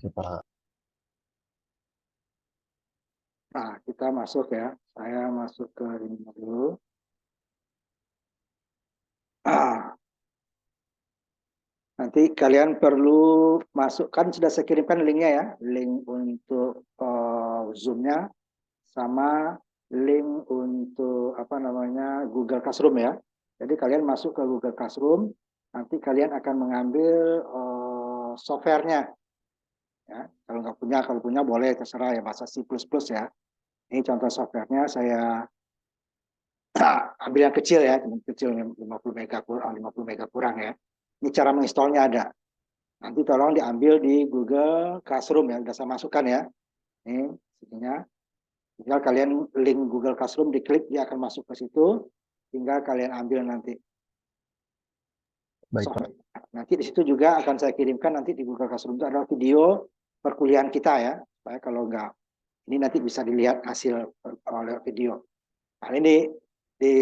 Oke, Pak. Nah, kita masuk ya. Saya masuk ke ini dulu. Nanti kalian perlu masukkan, sudah saya kirimkan linknya ya. Link untuk Zoom-nya sama link untuk apa namanya Google Classroom ya. Jadi kalian masuk ke Google Classroom, nanti kalian akan mengambil softwarenya. Ya. Kalau punya boleh terserah ya bahasa C++ ya. Ini contoh softwarenya saya ambil yang kecil ya, kecil 50 mega kurang, 50 mega kurang ya. Ini cara menginstalnya ada. Nanti tolong diambil di Google Classroom ya, sudah saya masukkan ya. Ini sininya. Tinggal kalian link Google Classroom diklik, dia akan masuk ke situ. Tinggal kalian ambil nanti. Baik, Pak. Software. Nanti di situ juga akan saya kirimkan nanti di Google Classroom itu adalah video perkuliahan kita ya. Supaya kalau enggak, ini nanti bisa dilihat hasil oleh video. Nah, di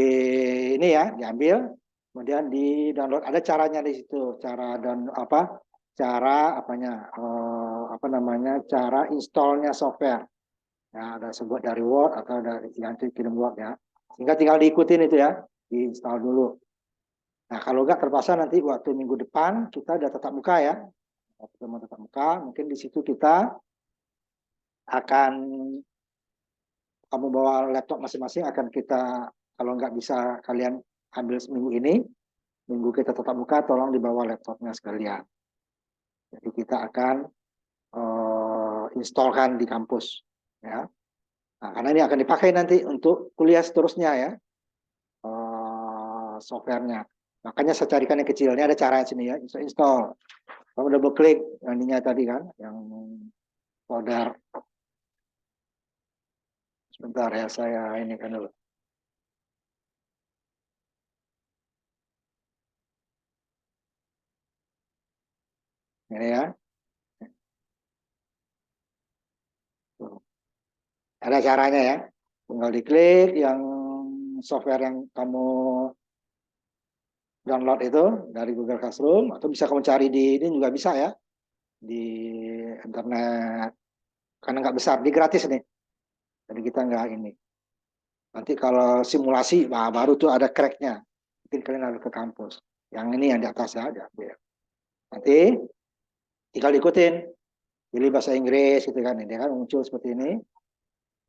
ini ya diambil, kemudian di download. Ada caranya di situ, cara dan apa? Cara apanya? Apa namanya? Cara installnya software. Ya, ada sebut dari Word atau dari yang kirim Word ya. Sehingga tinggal diikutin itu ya, diinstal dulu. Nah, kalau enggak terpaksa nanti waktu minggu depan kita ada tatap muka ya. Waktu mau tatap muka, mungkin di situ kita akan kamu bawa laptop masing-masing akan kita, kalau nggak bisa kalian ambil seminggu ini, minggu kita tatap muka tolong dibawa laptopnya sekalian. Jadi kita akan installkan di kampus ya. Nah, karena ini akan dipakai nanti untuk kuliah seterusnya ya, softwarenya. Makanya saya carikan yang kecil. Ini ada cara di sini ya, install. Kamu double klik ininya tadi kan, yang folder. Sebentar ya, saya ini kan dulu. Ini ya. Ada caranya ya. Tinggal diklik yang software yang kamu download itu dari Google Classroom, atau bisa kamu cari di ini juga bisa ya, di internet. Karena nggak besar, di gratis nih. Jadi kita nggak ini. Nanti kalau simulasi, nah baru tuh ada cracknya. Mungkin kalian harus ke kampus. Yang ini yang di atas ya, diambil. Nanti tinggal diikutin. Pilih bahasa Inggris gitu kan. Ini kan muncul seperti ini.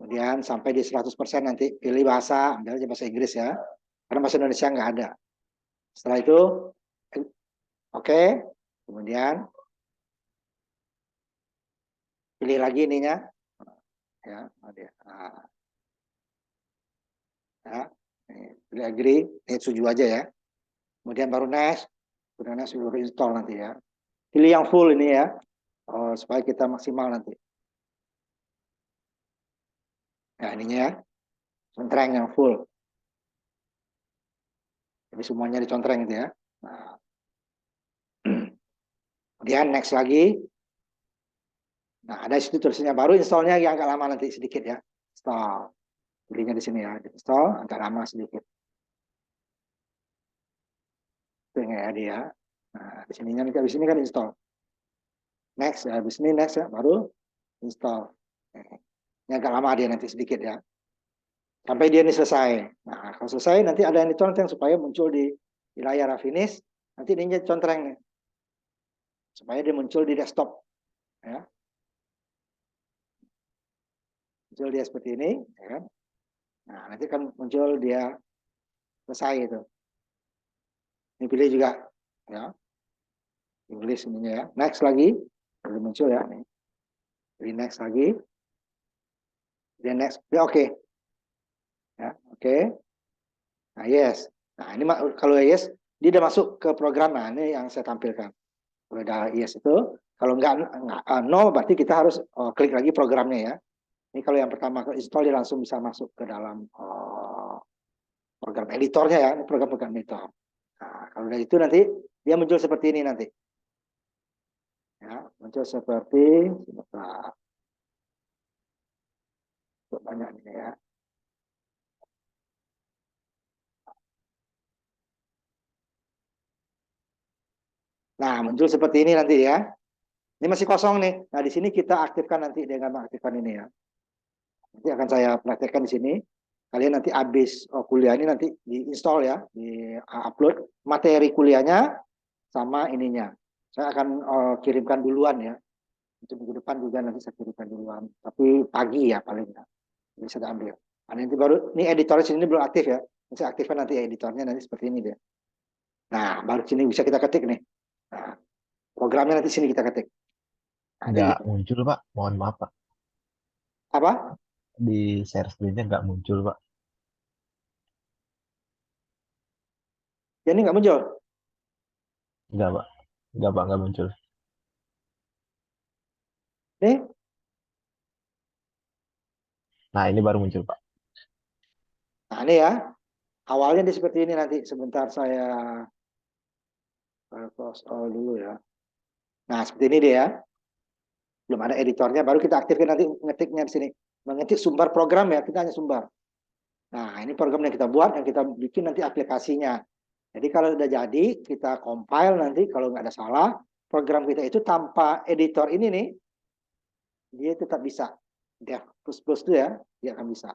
Kemudian sampai di 100% nanti pilih bahasa, ambil aja bahasa Inggris ya. Karena bahasa Indonesia nggak ada. Setelah itu, oke. Kemudian pilih lagi ininya. Ya, ya. Pilih agree, ini setuju aja ya. Kemudian baru next. Kemudian next baru install nanti ya. Pilih yang full ini ya. Supaya kita maksimal nanti. Nah, ininya ya. Contreng yang full. Jadi semuanya dicontreng itu ya. Nah. Kemudian next lagi. Nah, ada situ tulisannya baru installnya yang agak lama nanti sedikit ya. Install. Pilihnya di sini ya. Install agak lama sedikit. Itu yang ya dia. Nah, di sininya nanti habis ini kan install. Next, ya, habis ini next ya, baru install. Ini agak lama dia nanti sedikit ya. Sampai dia ini selesai. Nah, kalau selesai nanti ada yang dicontreng supaya muncul di layar finish. Nanti ini contreng nih. Supaya dia muncul di desktop. Ya. Muncul dia seperti ini. Ya kan? Nah, nanti kan muncul dia selesai itu. Ini pilih juga. Ya. Inggris ininya ya. Next lagi. Belum muncul ya. Nih. Pilih next lagi. Dia next. Ya oke. Okay. Ya, oke. Okay. Nah, yes. Nah, ini kalau yes, dia udah masuk ke program. Nah, ini yang saya tampilkan. Kalau udah yes itu, kalau enggak no, berarti kita harus klik lagi programnya ya. Ini kalau yang pertama install, dia langsung bisa masuk ke dalam program editornya ya, ini program-program editor. Nah, kalau udah itu nanti dia muncul seperti ini nanti. Ya, muncul seperti banyak ini ya. Nah, muncul seperti ini nanti ya. Ini masih kosong nih. Nah, di sini kita aktifkan nanti dengan mengaktifkan ini ya. Nanti akan saya praktekkan di sini. Kalian nanti habis kuliah ini nanti diinstal ya, di upload materi kuliahnya sama ininya. Saya akan kirimkan duluan ya. Untuk minggu depan juga nanti saya kirimkan duluan. Tapi pagi ya paling ya. Bisa diambil. Nah, nanti baru ini editornya sini belum aktif ya. Saya aktifkan nanti editornya nanti seperti ini deh. Nah, baru sini bisa kita ketik nih. Nah, programnya nanti sini kita ketik. Nah, kayak Nggak gitu. muncul Pak, mohon maaf Pak. Apa? Di share screen-nya nggak muncul Pak. Ya ini nggak muncul. Nggak Pak, nggak Pak, nggak muncul. Nih, Nah ini baru muncul Pak. nah ini ya. Awalnya di seperti ini nanti. Sebentar saya close all dulu ya. Nah, seperti ini dia ya. Belum ada editornya. Baru kita aktifkan nanti ngetiknya di sini. Mengetik sumber program ya. Kita hanya sumber. Nah, ini program yang kita buat, yang kita bikin nanti aplikasinya. Jadi kalau sudah jadi, kita compile nanti kalau nggak ada salah, program kita itu tanpa editor ini nih, dia tetap bisa. Dev plus itu ya, dia akan bisa.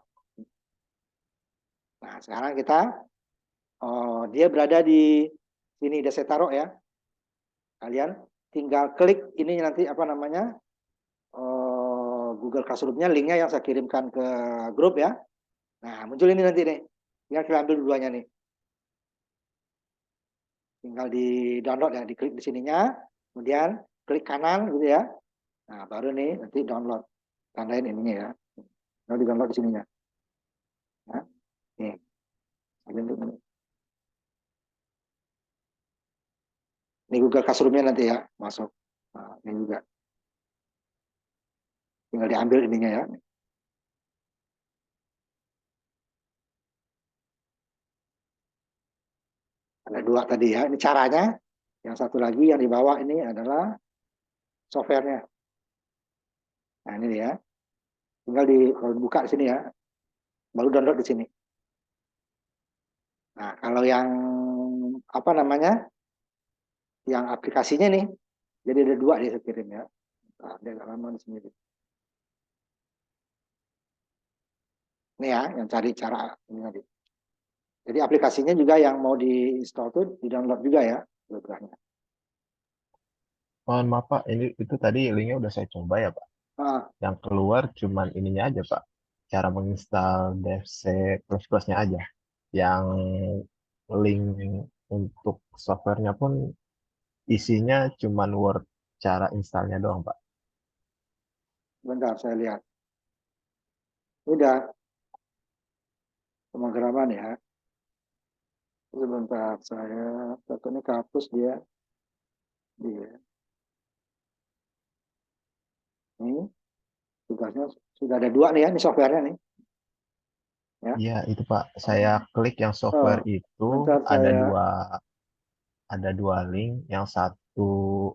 Nah, sekarang kita, dia berada di sini, udah saya taruh ya. Kalian tinggal klik ini nanti apa namanya, Google Classroom-nya, linknya yang saya kirimkan ke grup ya. Nah, muncul ini nanti nih. Tinggal kita ambil dua-duanya nih. Tinggal di download ya, diklik di sininya, kemudian klik kanan gitu ya. Nah, baru nih nanti download. Tandain ininya ya. Lalu di download di sininya. Nah, nih. Ini Google Classroom-nya nanti ya, masuk. Nah, ini juga. Tinggal diambil ininya ya. Ada dua tadi ya. Ini caranya. Yang satu lagi yang di bawah ini adalah softwarenya. Nah, ini ya. Tinggal kalau dibuka di sini ya. Baru download di sini. Nah, kalau yang apa namanya? Yang aplikasinya nih. Jadi ada dua dia saya kirim ya. Nah, dia nggak lama di sini. Ini ya, yang cari cara ini tadi. Jadi aplikasinya juga yang mau di-install tuh di-download juga ya programnya. Mohon maaf Pak, ini itu tadi linknya udah saya coba ya Pak. Ah, Yang keluar cuman ininya aja Pak. Cara menginstal DevC plus-plusnya aja. Yang link untuk softwarenya pun isinya cuman Word cara installnya doang Pak. bentar saya lihat. Udah pemrograman ya. Sebentar saya ini kapus dia. Dia ini tugasnya sudah ada dua nih ya, ini softwarenya nih. Ya. Iya itu Pak, saya klik yang Oh, software itu sebentar ada saya. dua link, yang satu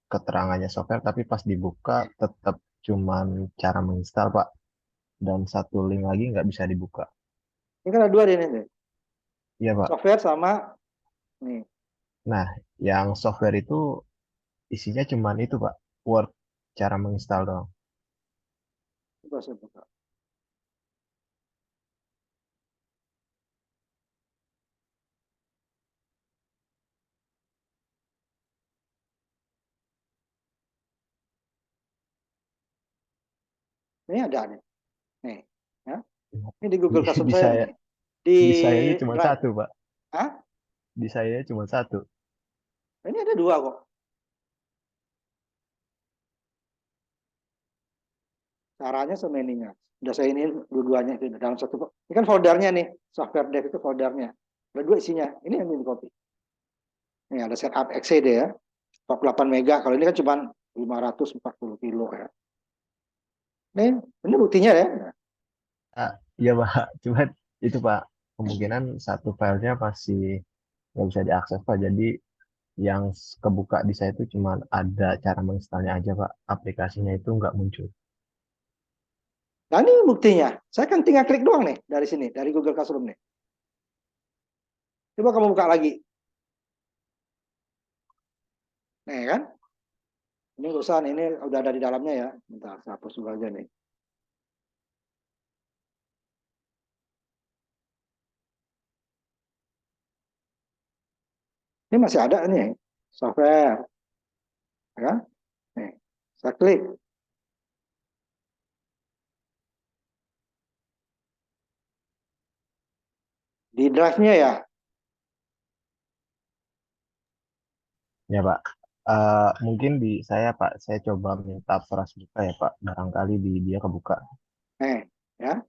keterangannya software tapi pas dibuka tetap cuman cara menginstal Pak, dan satu link lagi nggak bisa dibuka. Ini kan ada dua nih. Iya Pak. Software sama nih. Nah, yang software itu isinya cuman itu Pak, Word cara menginstal doang. Coba saya buka. Ini ada nih. Nih, ya. Ini di Di, Google Classroom di saya saya nih. Di di sayanya cuma Drive. satu Pak, Hah? di saya cuma satu. Ini ada dua kok. Caranya sama ininya. Udah saya ini dua-duanya itu dalam satu. Ini kan foldernya nih. Software dev itu foldernya. Ada dua isinya. Ini yang di copy. Ini ada setup XCD ya. 48 mega. Kalau ini kan cuma 540 kilo ya. Ini buktinya ya. Ah, iya Pak, cuma itu Pak, kemungkinan satu filenya masih nggak bisa diakses Pak. Jadi yang kebuka di saya itu cuma ada cara menginstalnya aja Pak. Aplikasinya itu nggak muncul. Nah ini buktinya. Saya kan tinggal klik doang nih dari sini. Dari Google Classroom nih. Coba kamu buka lagi. Nih kan. Ini urusan ini udah ada di dalamnya ya. Bentar, saya hapus dulu aja nih. Ini masih ada nih software, ya. Nih, saya klik di drive-nya ya. Ya Pak. Mungkin di saya Pak, saya coba minta peras buka ya Pak. Barangkali di dia kebuka. Ya.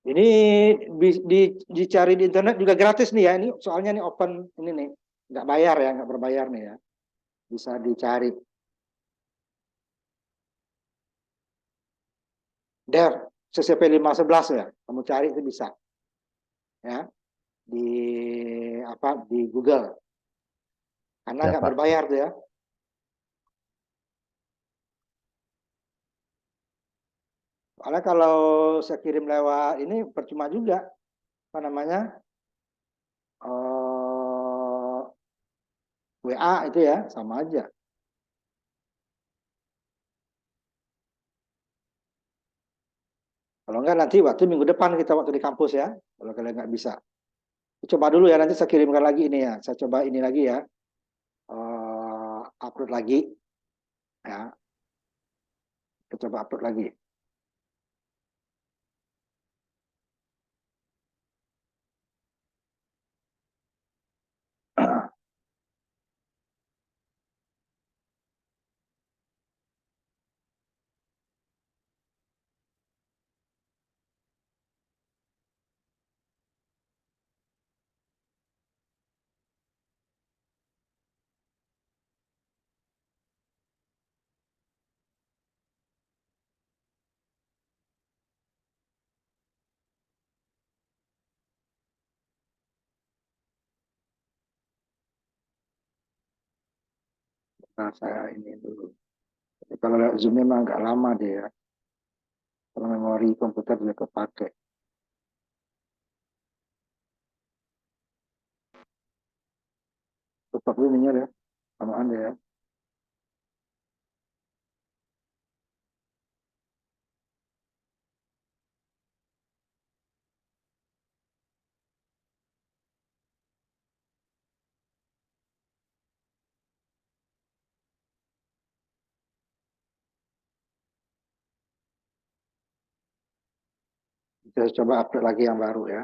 Ini dicari di internet juga gratis nih ya. Ini soalnya nih open ini nih, nggak bayar ya, nggak berbayar nih ya. Bisa dicari. Dev CCP 511 ya. Kamu cari itu bisa ya di apa di Google. Karena Ya nggak Pak. berbayar tuh ya. Soalnya kalau saya kirim lewat ini percuma juga apa namanya WA itu ya sama aja. Kalau enggak nanti waktu minggu depan kita waktu di kampus ya. Kalau kalian nggak bisa. Coba dulu ya nanti saya kirimkan lagi ini ya. Saya coba ini lagi ya. Upload lagi ya. Kita coba upload lagi. Nah, saya ini dulu. Tapi kalau lihat Zoom memang agak lama dia ya. Kalau memori komputer juga kepakai. Tetap ininya ya. Sama Anda ya. Kita coba upload lagi yang baru ya.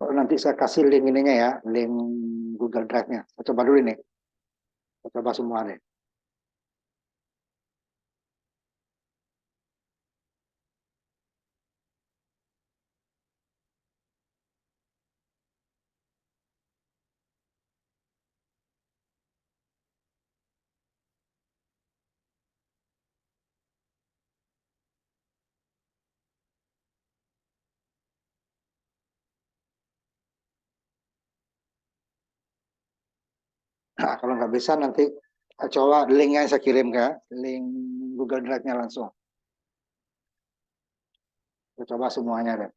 Kalau nanti saya kasih link ininya ya. Link Google Drive-nya. Saya coba dulu nih. Saya coba semua nih. Nah, kalau nggak bisa nanti coba link yang saya kirim ke link Google Drive-nya langsung. Saya coba semuanya deh.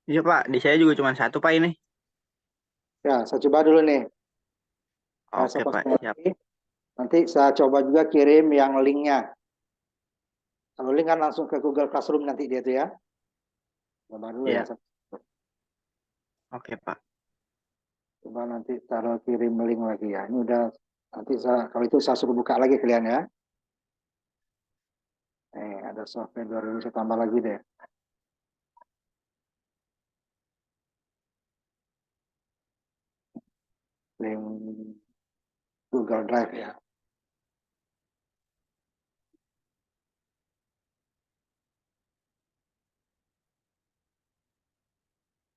Iya Pak, di saya juga cuma satu Pak ini. Ya, saya coba dulu nih. Ya, Oke saya Pak, posting siap. lagi. Nanti saya coba juga kirim yang linknya. Kalau link kan langsung ke Google Classroom nanti dia tuh ya. Coba dulu ya. Iya, oke Pak. Coba nanti taruh kirim link lagi ya. Ini udah nanti saya, kalau itu saya suruh buka lagi kalian ya. Ada software baru saya tambah lagi deh. Link Google Drive ya.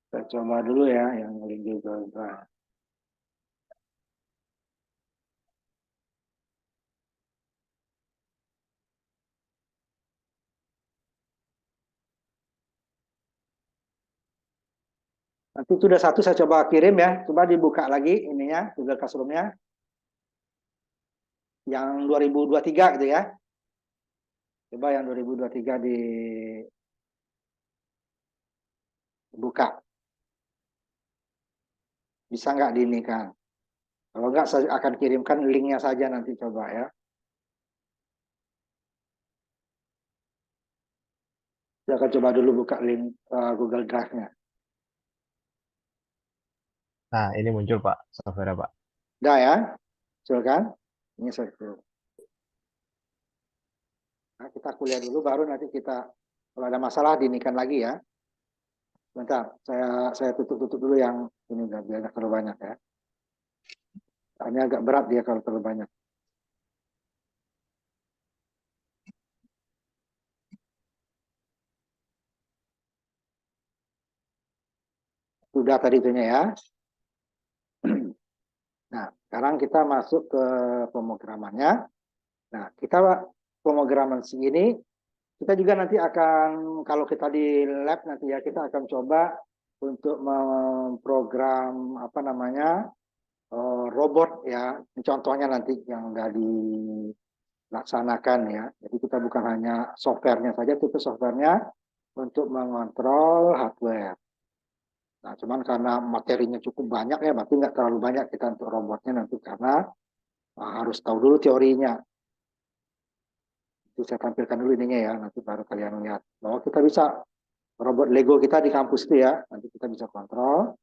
Saya coba dulu ya yang link Google Drive. Nanti sudah satu saya coba kirim ya. Coba dibuka lagi ininya Google Classroom-nya. Yang 2023 gitu ya. Coba yang 2023 dibuka. Bisa nggak diinikan? Kalau nggak saya akan kirimkan linknya saja nanti coba ya. Saya akan coba dulu buka link Google Drive-nya. Nah, ini muncul Pak, software Pak. Udah ya, silakan. Ini saya Nah, kita kuliah dulu, baru nanti kita kalau ada masalah diinikan lagi ya. Bentar, saya tutup dulu yang ini biar nggak terlalu banyak ya. Ini agak berat dia kalau terlalu banyak. Sudah tadi itunya ya. Nah, sekarang kita masuk ke pemrogramannya. Nah, kita pemrograman segini, kita juga nanti akan, kalau kita di lab nanti ya, kita akan coba untuk memprogram apa namanya robot ya. Ini contohnya nanti yang udah dilaksanakan ya. Jadi kita bukan hanya softwarenya saja, tapi softwarenya untuk mengontrol hardware. Nah, cuman karena materinya cukup banyak ya, berarti nggak terlalu banyak kita untuk robotnya nanti karena harus tahu dulu teorinya. Itu saya tampilkan dulu ininya ya, nanti baru kalian lihat bahwa kita bisa robot Lego kita di kampus itu ya, nanti kita bisa kontrol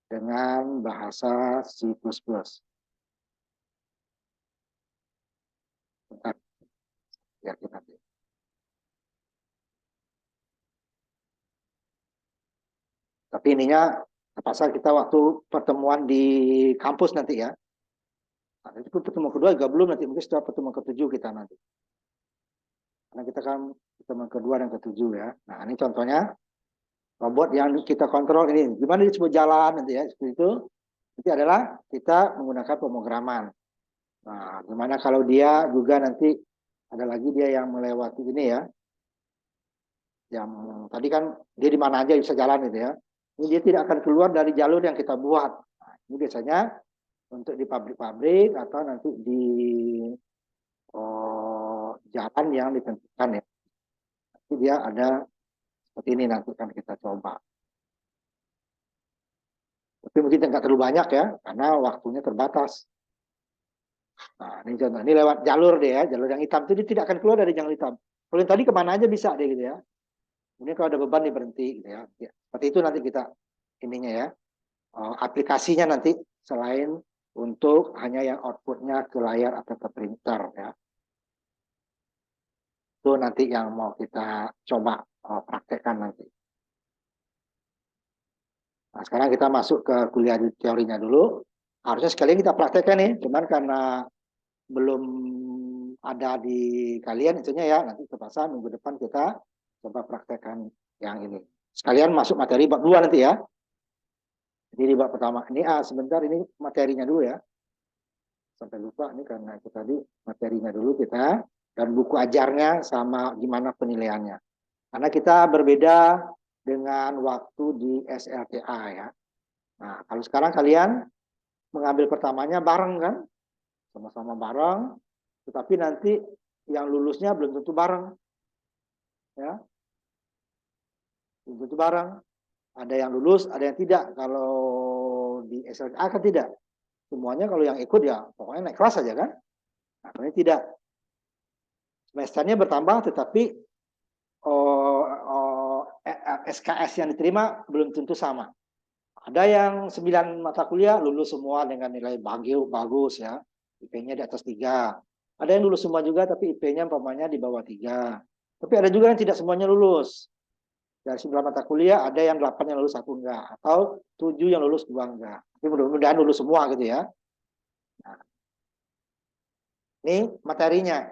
dengan bahasa C++. Bentar, ya kita. Tapi ininya pasal kita waktu pertemuan di kampus nanti ya. Nah, itu pertemuan kedua juga belum, nanti mungkin setelah pertemuan ketujuh kita nanti. Karena kita kan pertemuan kedua dan ketujuh ya. Nah, ini contohnya robot yang kita kontrol ini. Gimana disebut jalan nanti ya, seperti itu. Nanti adalah kita menggunakan pemrograman. Nah, gimana kalau dia juga nanti ada lagi dia yang melewati ini ya. Yang tadi kan dia di mana aja bisa jalan gitu ya. Ini dia tidak akan keluar dari jalur yang kita buat. Nah, ini biasanya untuk di pabrik-pabrik atau nanti di jalan yang ditentukan ya. Nanti dia ada seperti ini nanti kan kita coba. Tapi mungkin tidak terlalu banyak ya, karena waktunya terbatas. Nah, ini contoh. Ini lewat jalur deh ya, jalur yang hitam itu dia tidak akan keluar dari jalur hitam. Kalau yang tadi kemana aja bisa deh gitu ya. Ini kalau ada beban nih berhenti gitu ya. Ya, seperti itu nanti kita ininya ya. Aplikasinya nanti selain untuk hanya yang outputnya ke layar atau ke printer ya. Itu nanti yang mau kita coba praktekkan nanti. Nah, sekarang kita masuk ke kuliah teorinya dulu. Harusnya sekalian kita praktekkan nih, cuman karena belum ada di kalian itunya ya, nanti terpaksa minggu depan kita coba praktekkan yang ini. Sekalian masuk materi bab 2 nanti ya. Jadi di bab pertama ini sebentar ini materinya dulu ya. Sampai lupa nih karena itu tadi materinya dulu kita dan buku ajarnya sama gimana penilaiannya. Karena kita berbeda dengan waktu di SLTA ya. Nah, kalau sekarang kalian mengambil pertamanya bareng kan? Sama-sama bareng, tetapi nanti yang lulusnya belum tentu bareng. Ya, belum tentu bareng. Ada yang lulus, ada yang tidak. Kalau di SLA kan tidak. Semuanya kalau yang ikut ya pokoknya naik kelas saja kan. Nah, ini tidak. Semesternya bertambah tetapi SKS yang diterima belum tentu sama. Ada yang 9 mata kuliah lulus semua dengan nilai bagus ya. IP-nya di atas 3. Ada yang lulus semua juga tapi IP-nya umpamanya di bawah 3. Tapi ada juga yang tidak semuanya lulus. Dari 9 mata kuliah ada yang 8 yang lulus, 1 enggak. Atau 7 yang lulus, 2 enggak. Tapi mudah-mudahan lulus semua gitu ya. Nah, ini materinya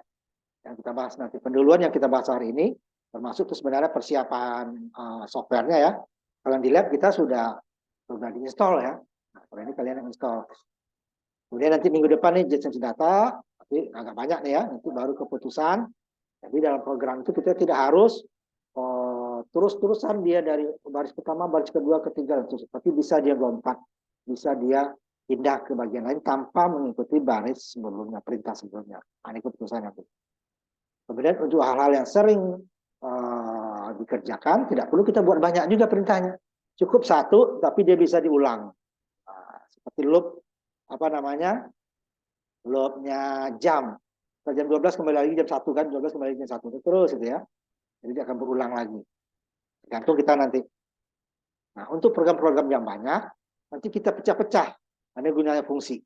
yang kita bahas nanti. Pendahuluan yang kita bahas hari ini termasuk itu sebenarnya persiapan softwarenya ya. Kalau di lab kita sudah diinstal ya. Nah, kalau ini kalian yang install. Kemudian nanti minggu depan nih Jetsense Data, tapi agak banyak nih ya, nanti baru keputusan. Jadi dalam program itu kita tidak harus terus-terusan dia dari baris pertama, baris kedua, ketiga, tapi bisa dia lompat, bisa dia pindah ke bagian lain tanpa mengikuti baris sebelumnya, perintah sebelumnya. Nah, ini keputusan nanti. Kemudian untuk hal-hal yang sering dikerjakan, tidak perlu kita buat banyak juga perintahnya. Cukup 1, tapi dia bisa diulang. Nah, seperti loop, loopnya jam. Jam 12 kembali lagi jam 1 kan, 12 kembali lagi jam 1. Terus itu ya. Jadi dia akan berulang lagi. Tergantung kita nanti. Nah, untuk program-program yang banyak, nanti kita pecah-pecah. Ini gunanya fungsi.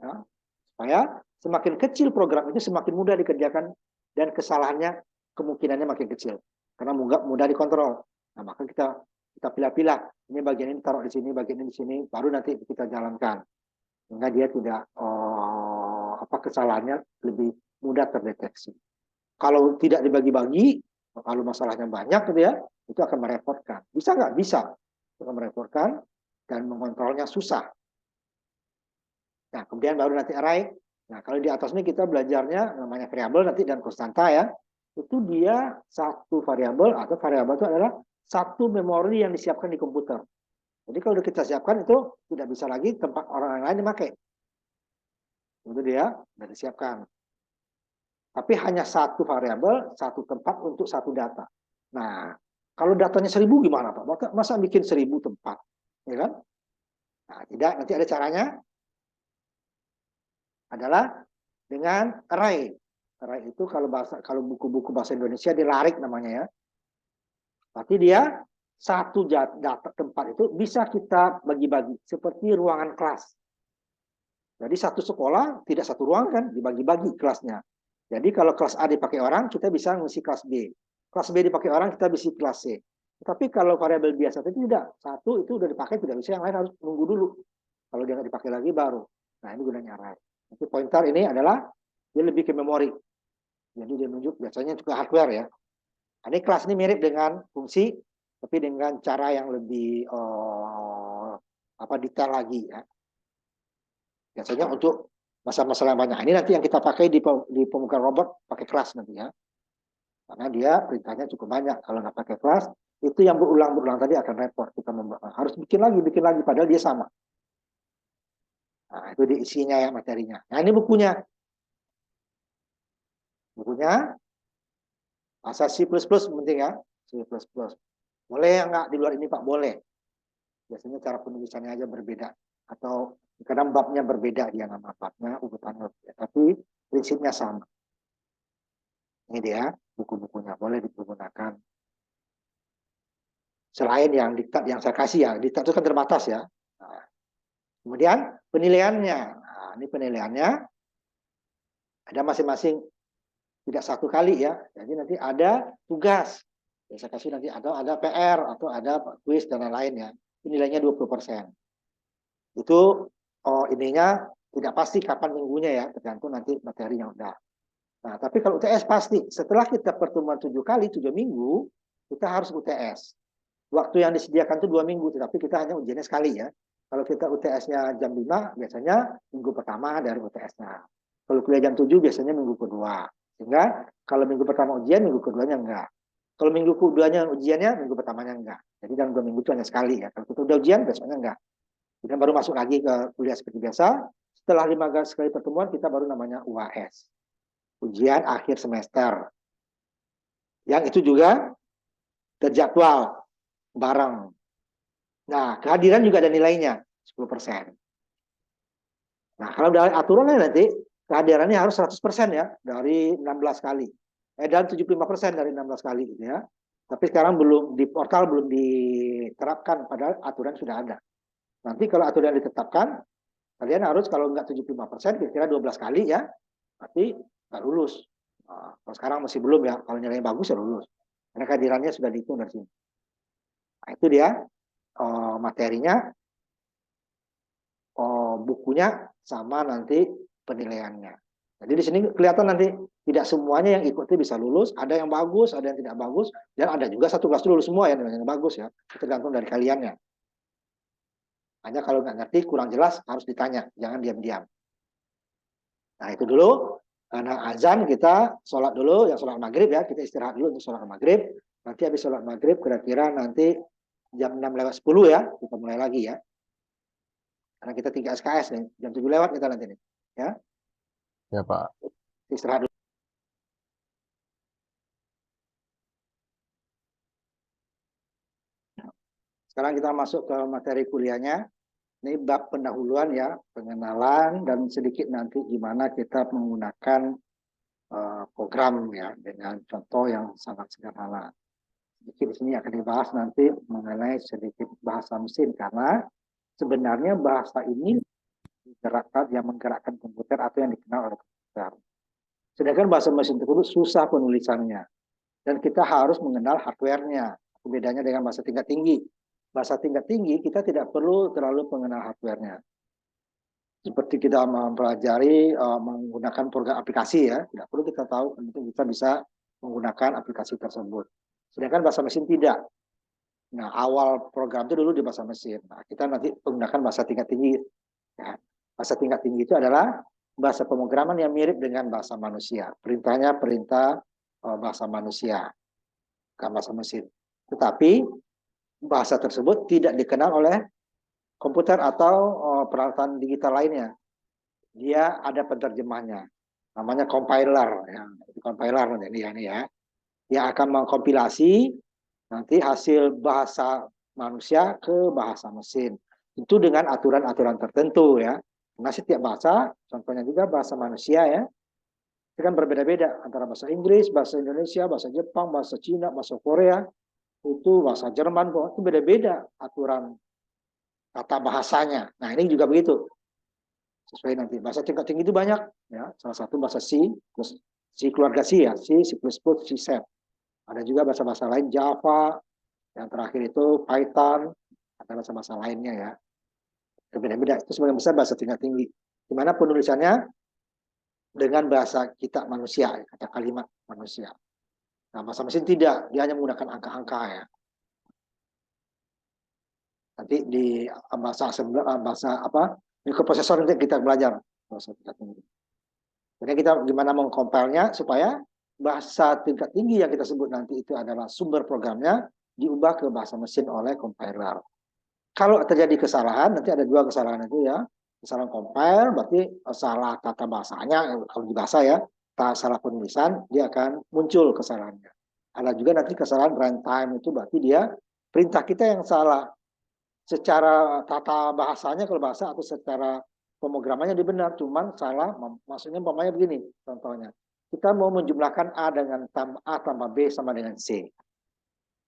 Ya, supaya semakin kecil program itu semakin mudah dikerjakan dan kesalahannya kemungkinannya makin kecil. Karena mudah dikontrol. Nah, maka kita pilih-pilih. Ini bagian ini taruh di sini, bagian ini di sini, baru nanti kita jalankan. Sehingga dia tidak kesalahannya lebih mudah terdeteksi. Kalau tidak dibagi-bagi, kalau masalahnya banyak gitu ya, itu akan merepotkan. Bisa nggak? Bisa. Itu akan merepotkan dan mengontrolnya susah. Nah, kemudian baru nanti array. Nah, kalau di atas ini kita belajarnya namanya variabel nanti dan konstanta ya. Itu dia satu variabel atau variabel itu adalah satu memori yang disiapkan di komputer. Jadi kalau kita siapkan itu tidak bisa lagi tempat orang lain dipakai. Itu dia sudah disiapkan. Tapi hanya satu variabel, satu tempat untuk satu data. Nah, kalau datanya 1000 gimana Pak? Masa bikin 1000 tempat? Ya kan? Nah, tidak, nanti ada caranya. Adalah dengan array. Array itu kalau buku-buku bahasa Indonesia dilarik namanya ya. Tapi dia satu data tempat itu bisa kita bagi-bagi seperti ruangan kelas. Jadi satu sekolah tidak satu ruangan kan, dibagi-bagi kelasnya. Jadi kalau kelas A dipakai orang, kita bisa ngisi kelas B. Kelas B dipakai orang, kita bisa kelas C. Tapi kalau variabel biasa itu tidak. Satu itu udah dipakai, tidak bisa, yang lain harus nunggu dulu. Kalau dia nggak dipakai lagi baru. Nah, ini gunanya array. Nanti pointer ini adalah dia lebih ke memori. Jadi dia menunjuk biasanya juga hardware ya. Nah, ini kelas ini mirip dengan fungsi, tapi dengan cara yang lebih detail lagi ya. Biasanya untuk masalah-masalah yang banyak. Ini nanti yang kita pakai di pemrograman robot pakai kelas nanti ya. Karena dia perintahnya cukup banyak. Kalau nggak pakai kelas, itu yang berulang-berulang tadi akan repot. Kita harus bikin lagi, padahal dia sama. Nah, itu di isinya ya materinya. Nah, ini bukunya. Bukunya bahasa C++ penting ya. C++. Boleh nggak di luar ini Pak? Boleh. Biasanya cara penulisannya aja berbeda. Atau kadang babnya berbeda dia nama babnya, urutannya berbeda. Tapi prinsipnya sama. Ini dia buku-bukunya. Boleh digunakan. Selain yang diktat yang saya kasih ya. Diktat itu kan terbatas ya. Nah, kemudian penilaiannya. Nah, ini penilaiannya. Ada masing-masing. Tidak satu kali ya. Jadi nanti ada tugas. Ya, saya kasih nanti ada PR atau ada kuis dan lain-lain ya. Nilainya 20%. Itu ininya tidak pasti kapan minggunya ya, tergantung nanti materinya udah. Nah, tapi kalau UTS pasti setelah kita pertemuan 7 kali 7 minggu, kita harus UTS. Waktu yang disediakan itu 2 minggu, tetapi kita hanya ujiannya sekali ya. Kalau kita UTS-nya jam 5, biasanya minggu pertama dari UTS-nya. Kalau kuliah jam 7 biasanya minggu kedua. Sehingga kalau minggu pertama ujian, minggu keduanya enggak. Kalau minggu keduanya ujiannya, minggu pertamanya enggak. Jadi dalam 2 minggu itu hanya sekali ya. Kalau kita udah ujian, besoknya enggak. Kemudian baru masuk lagi ke kuliah seperti biasa. Setelah 5 kali pertemuan, kita baru namanya UAS. Ujian akhir semester. Yang itu juga terjadwal bareng. Nah, kehadiran juga ada nilainya 10%. Nah, kalau dari aturannya nanti kehadirannya harus 100% ya dari 16 kali. Dan 75% dari 16 kali gitu ya. Tapi sekarang belum di portal belum diterapkan padahal aturan sudah ada. Nanti kalau aturan ditetapkan, kalian harus kalau enggak 75%, kira-kira 12 kali ya, berarti nggak lulus. Nah, kalau sekarang masih belum ya, kalau nilainya bagus ya lulus. Karena kehadirannya sudah dihitung dari sini. Nah, itu dia materinya, bukunya, sama nanti penilaiannya. Jadi di sini kelihatan nanti tidak semuanya yang ikuti bisa lulus, ada yang bagus, ada yang tidak bagus, dan ada juga satu kelas lulus semua yang bagus ya, tergantung dari kaliannya. Hanya kalau nggak ngerti, kurang jelas, harus ditanya, jangan diam-diam. Nah itu dulu, karena azan kita sholat dulu, yang sholat maghrib ya, kita istirahat dulu untuk sholat maghrib. Nanti habis sholat maghrib kira-kira nanti jam 6:10 ya, kita mulai lagi ya. Karena kita 3 SKS nih, jam 7 lewat kita nanti nih. Ya, Ya Pak. istirahat dulu. Sekarang kita masuk ke materi kuliahnya. Ini bab pendahuluan ya, pengenalan dan sedikit nanti gimana kita menggunakan program ya dengan contoh yang sangat sederhana. Sedikit di sini akan dibahas nanti mengenai sedikit bahasa mesin karena sebenarnya bahasa ini yang menggerakkan komputer atau yang dikenal oleh komputer. Sedangkan bahasa mesin tersebut susah penulisannya dan kita harus mengenal hardware-nya. Bedanya dengan bahasa tingkat tinggi. Bahasa tingkat tinggi kita tidak perlu terlalu mengenal hardware-nya. Seperti kita mempelajari menggunakan program aplikasi ya, tidak perlu kita tahu untuk kita bisa menggunakan aplikasi tersebut. Sedangkan bahasa mesin tidak. Nah, awal program itu dulu di bahasa mesin. Nah, kita nanti menggunakan bahasa tingkat tinggi. Ya. Bahasa tingkat tinggi itu adalah bahasa pemrograman yang mirip dengan bahasa manusia. Perintahnya perintah bahasa manusia, bukan bahasa mesin. Tetapi bahasa tersebut tidak dikenal oleh komputer atau peralatan digital lainnya. Dia ada penerjemahnya. Namanya compiler. Ya. Compiler ini ya. Yang akan mengkompilasi nanti hasil bahasa manusia ke bahasa mesin. Itu dengan aturan-aturan tertentu ya. Karena setiap bahasa, contohnya juga bahasa manusia ya, itu kan berbeda-beda antara bahasa Inggris, bahasa Indonesia, bahasa Jepang, bahasa Cina, bahasa Korea, itu bahasa Jerman, itu beda-beda aturan kata bahasanya. Nah ini juga begitu. Sesuai nanti. Bahasa tingkat tinggi itu banyak ya. Salah satu bahasa C, C keluarga C ya, C++, C Sharp. Ada juga bahasa-bahasa lain, Java, yang terakhir itu Python, ada bahasa-bahasa lainnya ya. Berbeda-beda. Itu sebagian besar bahasa tingkat tinggi. Dimana penulisannya dengan bahasa kita manusia, kata kalimat manusia. Nah, bahasa mesin tidak, dia hanya menggunakan angka-angka ya. Nanti di bahasa apa? Mikroprosesor nanti kita belajar bahasa tingkat tinggi. Jadi kita gimana mengcompile-nya supaya bahasa tingkat tinggi yang kita sebut nanti itu adalah sumber programnya diubah ke bahasa mesin oleh compiler. Kalau terjadi kesalahan, nanti ada dua kesalahan itu ya. Kesalahan compile berarti salah tata bahasanya, kalau di bahasa ya, salah penulisan, dia akan muncul kesalahannya. Ada juga nanti kesalahan runtime itu berarti dia perintah kita yang salah. Secara tata bahasanya kalau bahasa atau secara pemrogramannya dia benar, cuman salah, maksudnya umpamanya begini contohnya. Kita mau menjumlahkan A dengan A tambah B sama dengan C.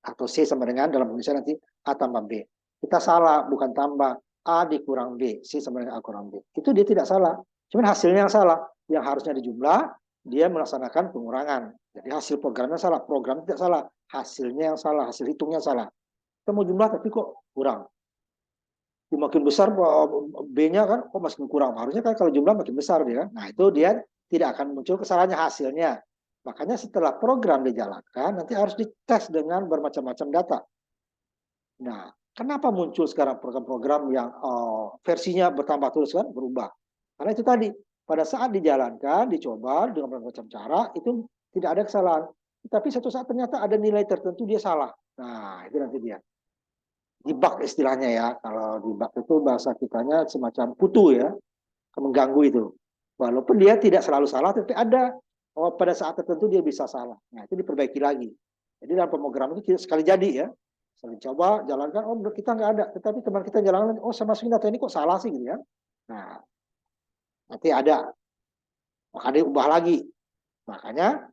Atau C sama dengan dalam penulisan nanti A tambah B. Kita salah, bukan tambah A dikurang B, C sama dengan A kurang B. Itu dia tidak salah, cuman hasilnya yang salah. Yang harusnya dijumlah, dia melaksanakan pengurangan. Jadi hasil programnya salah, program tidak salah, hasilnya yang salah, hasil hitungnya salah. Kita mau jumlah tapi kok kurang. Makin besar B-nya kan kok makin kurang. Harusnya kan kalau jumlah makin besar dia. Nah itu dia tidak akan muncul kesalahannya hasilnya. Makanya setelah program dijalankan nanti harus dites dengan bermacam-macam data. Nah kenapa muncul sekarang program-program yang versinya bertambah terus kan berubah? Karena itu tadi pada saat dijalankan dicoba dengan bermacam cara itu tidak ada kesalahan. Tapi satu saat ternyata ada nilai tertentu dia salah. Nah itu nanti dia. Debug istilahnya ya, kalau debug itu bahasa kitanya semacam kutu ya, mengganggu itu. Walaupun dia tidak selalu salah, tapi ada pada saat tertentu dia bisa salah. Nah itu diperbaiki lagi. Jadi dalam pemrograman itu tidak sekali jadi ya, Sering coba jalankan, oh kita nggak ada, tetapi teman kita jalankan, oh saya masukin data ini kok salah sih gitu ya. Nah, nanti ada, maka diubah lagi. Makanya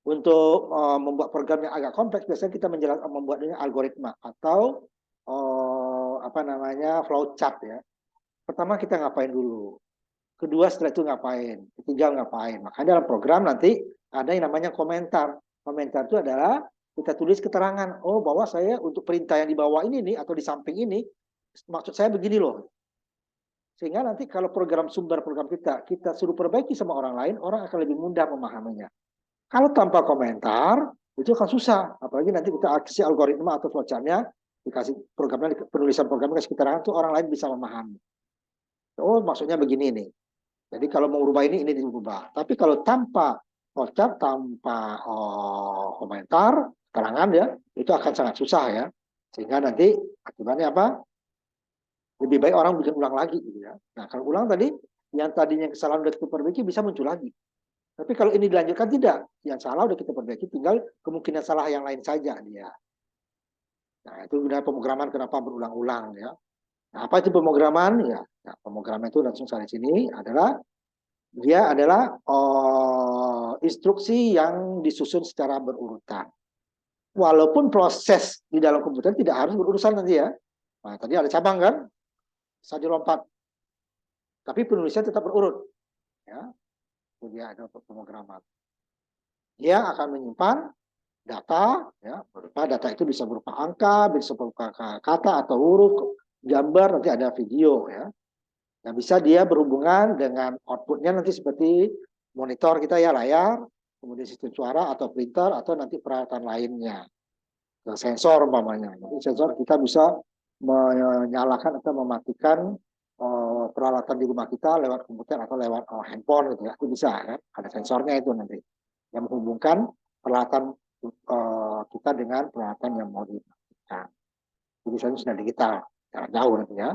untuk membuat program yang agak kompleks, biasanya kita membuat dengan algoritma atau apa namanya flowchart ya. Pertama kita ngapain dulu, kedua setelah itu ngapain, ketiga ngapain. Makanya dalam program nanti ada yang namanya komentar. Komentar itu adalah kita tulis keterangan, oh bahwa saya untuk perintah yang di bawah ini nih atau di samping ini, maksud saya begini loh. Sehingga nanti kalau program sumber program kita suruh perbaiki sama orang lain, orang akan lebih mudah memahaminya. Kalau tanpa komentar, itu akan susah. Apalagi nanti kita kasih algoritma atau flowchart-nya, dikasih programnya, penulisan programnya, kasih keterangan, itu orang lain bisa memahami. Oh, maksudnya begini nih. Jadi kalau mau ubah ini diubah. Tapi kalau tanpa flowchart, tanpa komentar, keterangan ya, itu akan sangat susah ya. Sehingga nanti akibatnya apa? Lebih baik orang bikin ulang lagi gitu ya. Nah, kalau ulang tadi, yang tadinya kesalahan sudah kita perbaiki bisa muncul lagi. Tapi kalau ini dilanjutkan tidak, yang salah udah kita perbaiki, tinggal kemungkinan salah yang lain saja dia. Nah, itu gunanya pemrograman kenapa berulang-ulang ya. Nah, apa itu pemrograman? Ya, nah, pemrograman itu langsung saya di sini adalah dia adalah instruksi yang disusun secara berurutan. Walaupun proses di dalam komputer tidak harus berurusan nanti ya. Nah, tadi ada cabang kan, bisa dilompat. Tapi penulisnya tetap berurut. Ya, itu dia ada pemrograman. Dia akan menyimpan data, ya, berupa data itu bisa berupa angka, bisa berupa kata atau huruf, gambar, nanti ada video, ya. Nah, bisa dia berhubungan dengan outputnya nanti seperti monitor kita ya, layar, kemudian sistem suara atau printer atau nanti peralatan lainnya, sensor umpamanya. Nanti sensor kita bisa menyalakan atau mematikan peralatan di rumah kita lewat komputer atau lewat handphone gitu ya, itu bisa kan, ada sensornya itu nanti yang menghubungkan peralatan kita dengan peralatan yang mau dimatikan. Jadi misalnya sudah digital, jarak jauh nanti ya.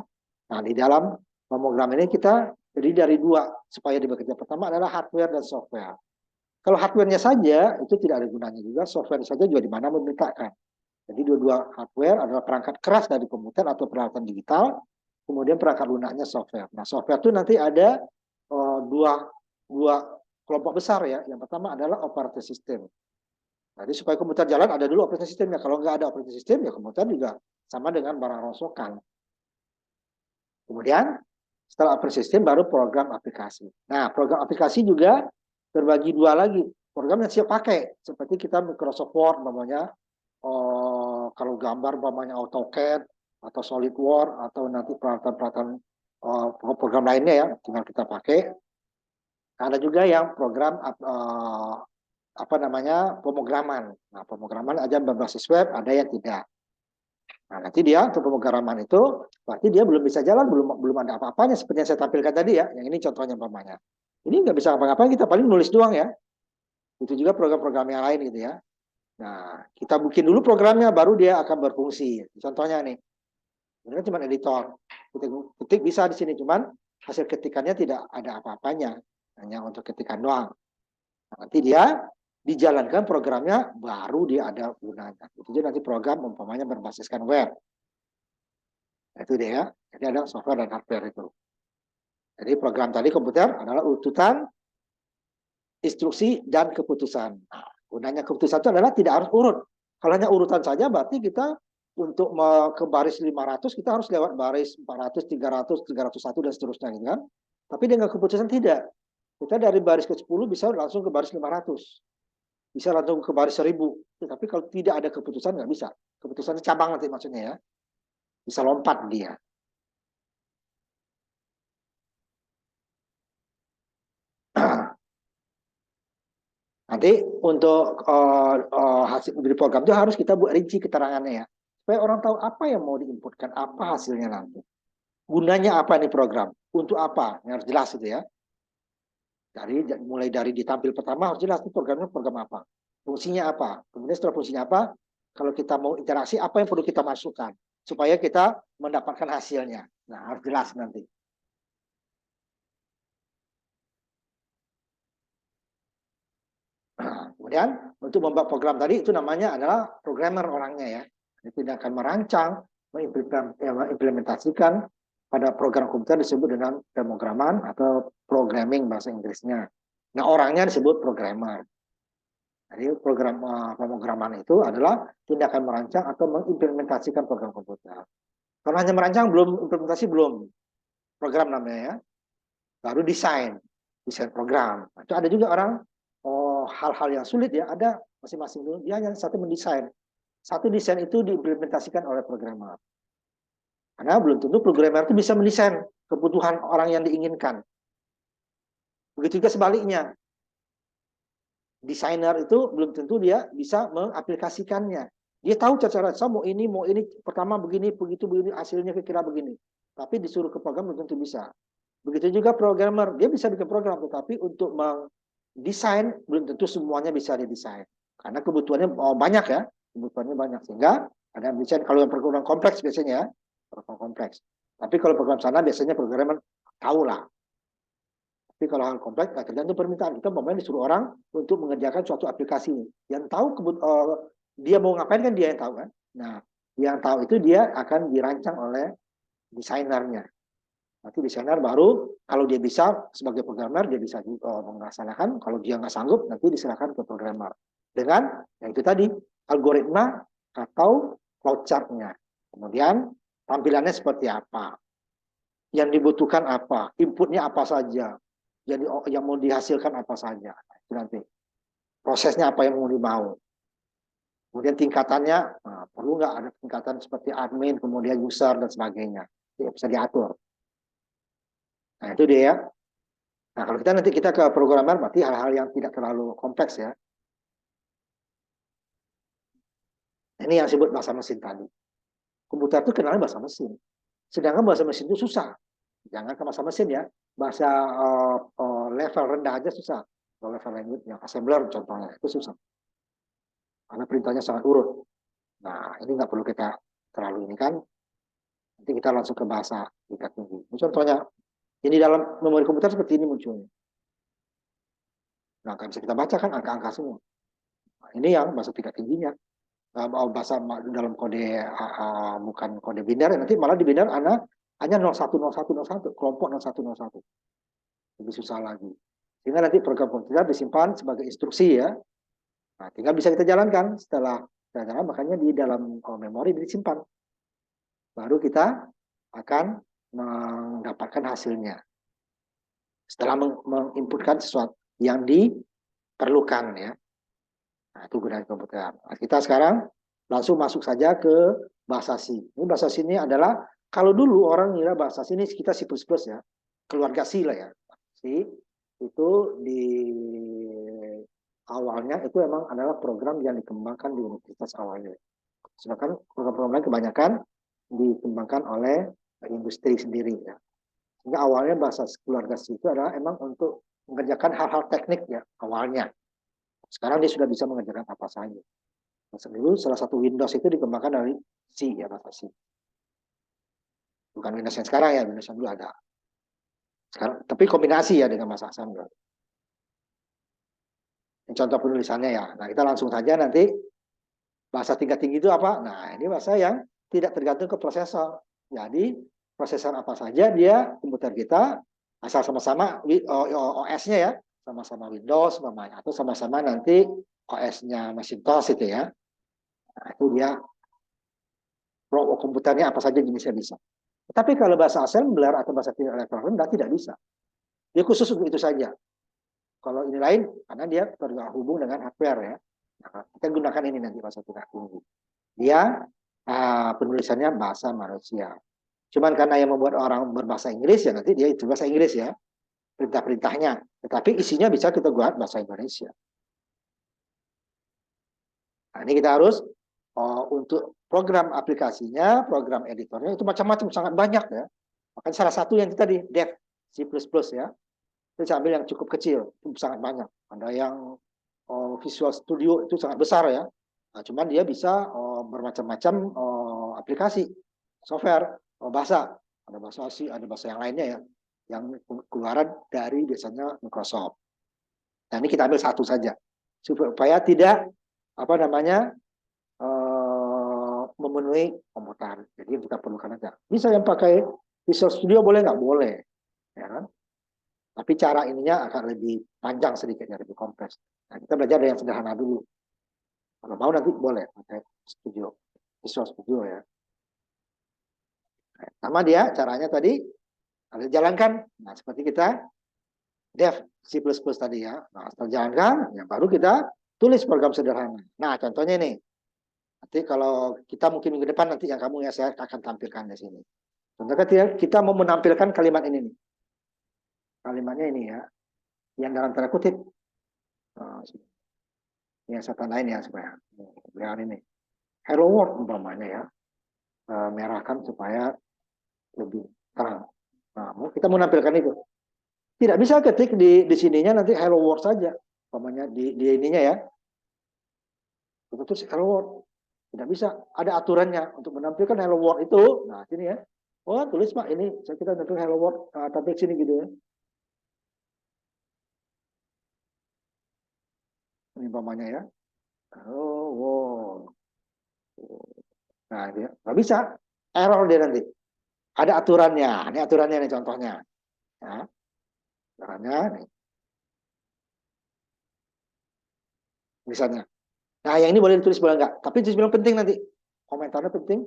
Nah, di dalam pemrogram ini kita jadi dari dua supaya bekerja. Pertama adalah hardware dan software. Kalau hardware-nya saja itu tidak ada gunanya juga, software saja juga di mana meletakkan. Jadi dua-dua hardware adalah perangkat keras dari komputer atau peralatan digital, kemudian perangkat lunaknya software. Nah, software itu nanti ada dua kelompok besar ya. Yang pertama adalah operating system. Jadi supaya komputer jalan ada dulu operating systemnya. Kalau nggak ada operating system ya komputer juga sama dengan barang rongsokan. Kemudian setelah operating system baru program aplikasi. Nah, program aplikasi juga terbagi dua lagi. Program yang siap pakai seperti kita Microsoft Word namanya, kalau gambar namanya AutoCAD atau SolidWorks atau nanti peralatan-peralatan program lainnya ya tinggal kita pakai. Ada juga yang program apa namanya pemrograman. Nah, pemrograman ada berbasis web, ada yang tidak. Nah, nanti dia untuk pemrograman itu berarti dia belum bisa jalan, belum ada apa-apanya seperti yang saya tampilkan tadi ya. Yang ini contohnya umpamanya. Ini nggak bisa apa-apa, kita paling nulis doang ya. Itu juga program-program yang lain gitu ya. Nah, kita bikin dulu programnya, baru dia akan berfungsi. Contohnya nih, ini kan cuma editor. Ketik bisa di sini, cuman hasil ketikannya tidak ada apa-apanya, hanya untuk ketikan doang. Nah, nanti dia dijalankan programnya, baru dia ada gunanya. Itu jadi nanti program umpamanya berbasiskan web. Nah, itu dia ya. Jadi ada software dan hardware itu. Jadi program tadi komputer adalah urutan instruksi dan keputusan. Nah, gunanya keputusan itu adalah tidak harus urut. Kalau hanya urutan saja berarti kita untuk ke baris 500 kita harus lewat baris 400, 300, 301 dan seterusnya gitu kan. Tapi dengan keputusan tidak. Kita dari baris ke-10 bisa langsung ke baris 500. Bisa langsung ke baris 1000. Tapi kalau tidak ada keputusan nggak bisa. Keputusan cabang nanti maksudnya ya. Bisa lompat dia. Nanti untuk hasil dari program itu harus kita buat rinci keterangannya ya. Supaya orang tahu apa yang mau diinputkan, apa hasilnya nanti. Gunanya apa nih program? Untuk apa? Yang harus jelas itu ya. Mulai dari ditampil pertama harus jelas nih programnya program apa. Fungsinya apa. Kemudian setelah fungsinya apa, kalau kita mau interaksi, apa yang perlu kita masukkan. Supaya kita mendapatkan hasilnya. Nah, harus jelas nanti. Kemudian untuk membuat program tadi itu namanya adalah programmer orangnya ya. Tidak akan merancang, mengimplementasikan pada program komputer disebut dengan pemrograman atau programming bahasa Inggrisnya. Nah, orangnya disebut programmer. Jadi program pemrograman itu adalah tindakan merancang atau mengimplementasikan program komputer. Kalau hanya merancang belum, implementasi belum. Program namanya ya. Baru desain program. Itu ada juga orang hal-hal yang sulit ya, ada masing-masing dulu. Dia hanya satu mendesain. Satu desain itu diimplementasikan oleh programmer. Karena belum tentu programmer itu bisa mendesain kebutuhan orang yang diinginkan. Begitu juga sebaliknya. Desainer itu belum tentu dia bisa mengaplikasikannya. Dia tahu cara mau ini, pertama begini, begitu, hasilnya kira-kira begini. Tapi disuruh ke program belum tentu bisa. Begitu juga programmer, dia bisa bikin program, tetapi untuk mendesain belum tentu semuanya bisa didesain. Karena kebutuhannya banyak ya, kebutuhannya banyak. Sehingga ada desain, kalau yang program kompleks biasanya, program kompleks. Tapi kalau program sana biasanya programmer tahu lah. Tapi kalau hal kompleks, tergantung permintaan. Kita mau disuruh orang untuk mengerjakan suatu aplikasi. Yang tahu dia mau ngapain kan dia yang tahu kan. Nah, yang tahu itu dia akan dirancang oleh desainernya. Nanti desainer baru, kalau dia bisa sebagai programmer, dia bisa melaksanakan. Kalau dia nggak sanggup, nanti diserahkan ke programmer. Dengan, yang itu tadi, algoritma atau flowchart-nya. Kemudian, tampilannya seperti apa. Yang dibutuhkan apa. Inputnya apa saja. Jadi yang mau dihasilkan apa saja. Itu nanti. Prosesnya apa yang mau dimau. Kemudian tingkatannya, perlu nggak ada tingkatan seperti admin, kemudian user, dan sebagainya. Itu bisa diatur. Nah, itu dia ya. Nah, kalau nanti kita ke programmer, berarti hal-hal yang tidak terlalu kompleks ya. Ini yang disebut bahasa mesin tadi. Komputer itu kenalnya bahasa mesin. Sedangkan bahasa mesin itu susah. Jangan ke bahasa mesin ya. Bahasa level rendah aja susah. Kalau level language, yang assembler contohnya, itu susah. Karena perintahnya sangat urut. Nah, ini nggak perlu kita terlalu ini kan. Nanti kita langsung ke bahasa tingkat tinggi. Contohnya, ini dalam memori komputer seperti ini munculnya. Nah, kan bisa kita baca kan angka-angka semua. Nah, ini yang bahasa tingkat tingginya. Bahasa dalam kode bukan kode biner, nanti malah di biner hanya 010101, kelompok 0101. Lebih susah lagi. Sehingga nanti program komputer disimpan sebagai instruksi ya. Nah, tinggal bisa kita jalankan setelah jalan, makanya di dalam memori disimpan. Baru kita akan mendapatkan hasilnya. Setelah menginputkan sesuatu yang diperlukan ya. Nah, itu gunanya komputer. Nah, kita sekarang langsung masuk saja ke bahasa C. Ini bahasa C ini adalah, kalau dulu orang ngira bahasa C ini kita C++ ya. Keluarga C lah ya. C itu di awalnya itu memang adalah program yang dikembangkan di universitas awalnya. Sedangkan program-program lain kebanyakan dikembangkan oleh industri sendiri ya. Sehingga awalnya bahasa keluarga C itu adalah emang untuk mengerjakan hal-hal teknik ya awalnya. Sekarang dia sudah bisa mengerjakan apa saja. Masa dulu salah satu Windows itu dikembangkan dari C ya, bahasa C. Bukan Windows yang sekarang ya, Windows yang dulu ada. Sekarang, tapi kombinasi ya dengan bahasa assembler. Ini contoh penulisannya ya. Nah, kita langsung saja nanti bahasa tingkat tinggi itu apa? Nah, ini bahasa yang tidak tergantung ke prosesor. Jadi, prosesor apa saja dia komputer kita asal sama-sama OS-nya ya. Sama-sama Windows namanya, atau sama-sama nanti OS-nya Macintosh itu ya. Nah, itu dia komputernya apa saja jenisnya bisa. Tapi kalau bahasa assembler atau bahasa level rendah tidak bisa. Dia khusus untuk itu saja. Kalau ini lain, karena dia terhubung dengan hardware ya. Nah, kita gunakan ini nanti bahasa tingkat tinggi. Dia penulisannya bahasa manusia. Cuman karena yang membuat orang berbahasa Inggris ya nanti dia itu bahasa Inggris ya. Perintah-perintahnya. Tetapi isinya bisa kita buat bahasa Indonesia. Nah, ini kita harus untuk program aplikasinya, program editornya itu macam-macam, sangat banyak ya. Makanya salah satu yang tadi Dev C++ ya. Itu ambil yang cukup kecil, itu sangat banyak. Ada yang Visual Studio itu sangat besar ya. Nah, cuman dia bisa bermacam-macam aplikasi, software, bahasa. Ada bahasa C, ada bahasa yang lainnya ya. Yang keluaran dari biasanya Microsoft. Nah, ini kita ambil satu saja supaya tidak memenuhi komputer. Jadi kita perlukan aja. Bisa yang pakai Visual Studio boleh nggak? Boleh. Ya kan? Tapi cara ininya akan lebih panjang sedikitnya, lebih kompleks. Nah, kita belajar dari yang sederhana dulu. Kalau mau nanti boleh pakai Studio, Visual Studio ya. Nah, sama dia caranya tadi, ada jalankan. Nah, seperti kita dev C++ tadi ya. Nah, setelah jalankan, ya baru kita tulis program sederhana. Nah, contohnya nih. Nanti kalau kita mungkin minggu depan nanti yang kamu ya saya akan tampilkan di sini. Contohnya kita mau menampilkan kalimat ini nih. Kalimatnya ini ya. Yang dalam tanda kutip. Yang saya tandain ya supaya lihat ini. Hello World umpamanya ya. Merahkan supaya lebih terang. Nah, kita menampilkan itu. Tidak bisa ketik di sininya nanti Hello World saja. Umpamanya di ininya ya. Itu terus Hello World. Tidak bisa. Ada aturannya untuk menampilkan Hello World itu. Nah, sini ya. Oh, tulis Pak ini. Kita nampilkan Hello World. Tampil sini gitu ya. Ini umpamanya ya. Hello World. Nah, dia nggak bisa. Error dia nanti. Ada aturannya. Ini aturannya nih contohnya. Ya. Aturannya nih. Misalnya. Nah, yang ini boleh ditulis boleh enggak? Tapi itu bilang penting nanti. Komentarnya penting.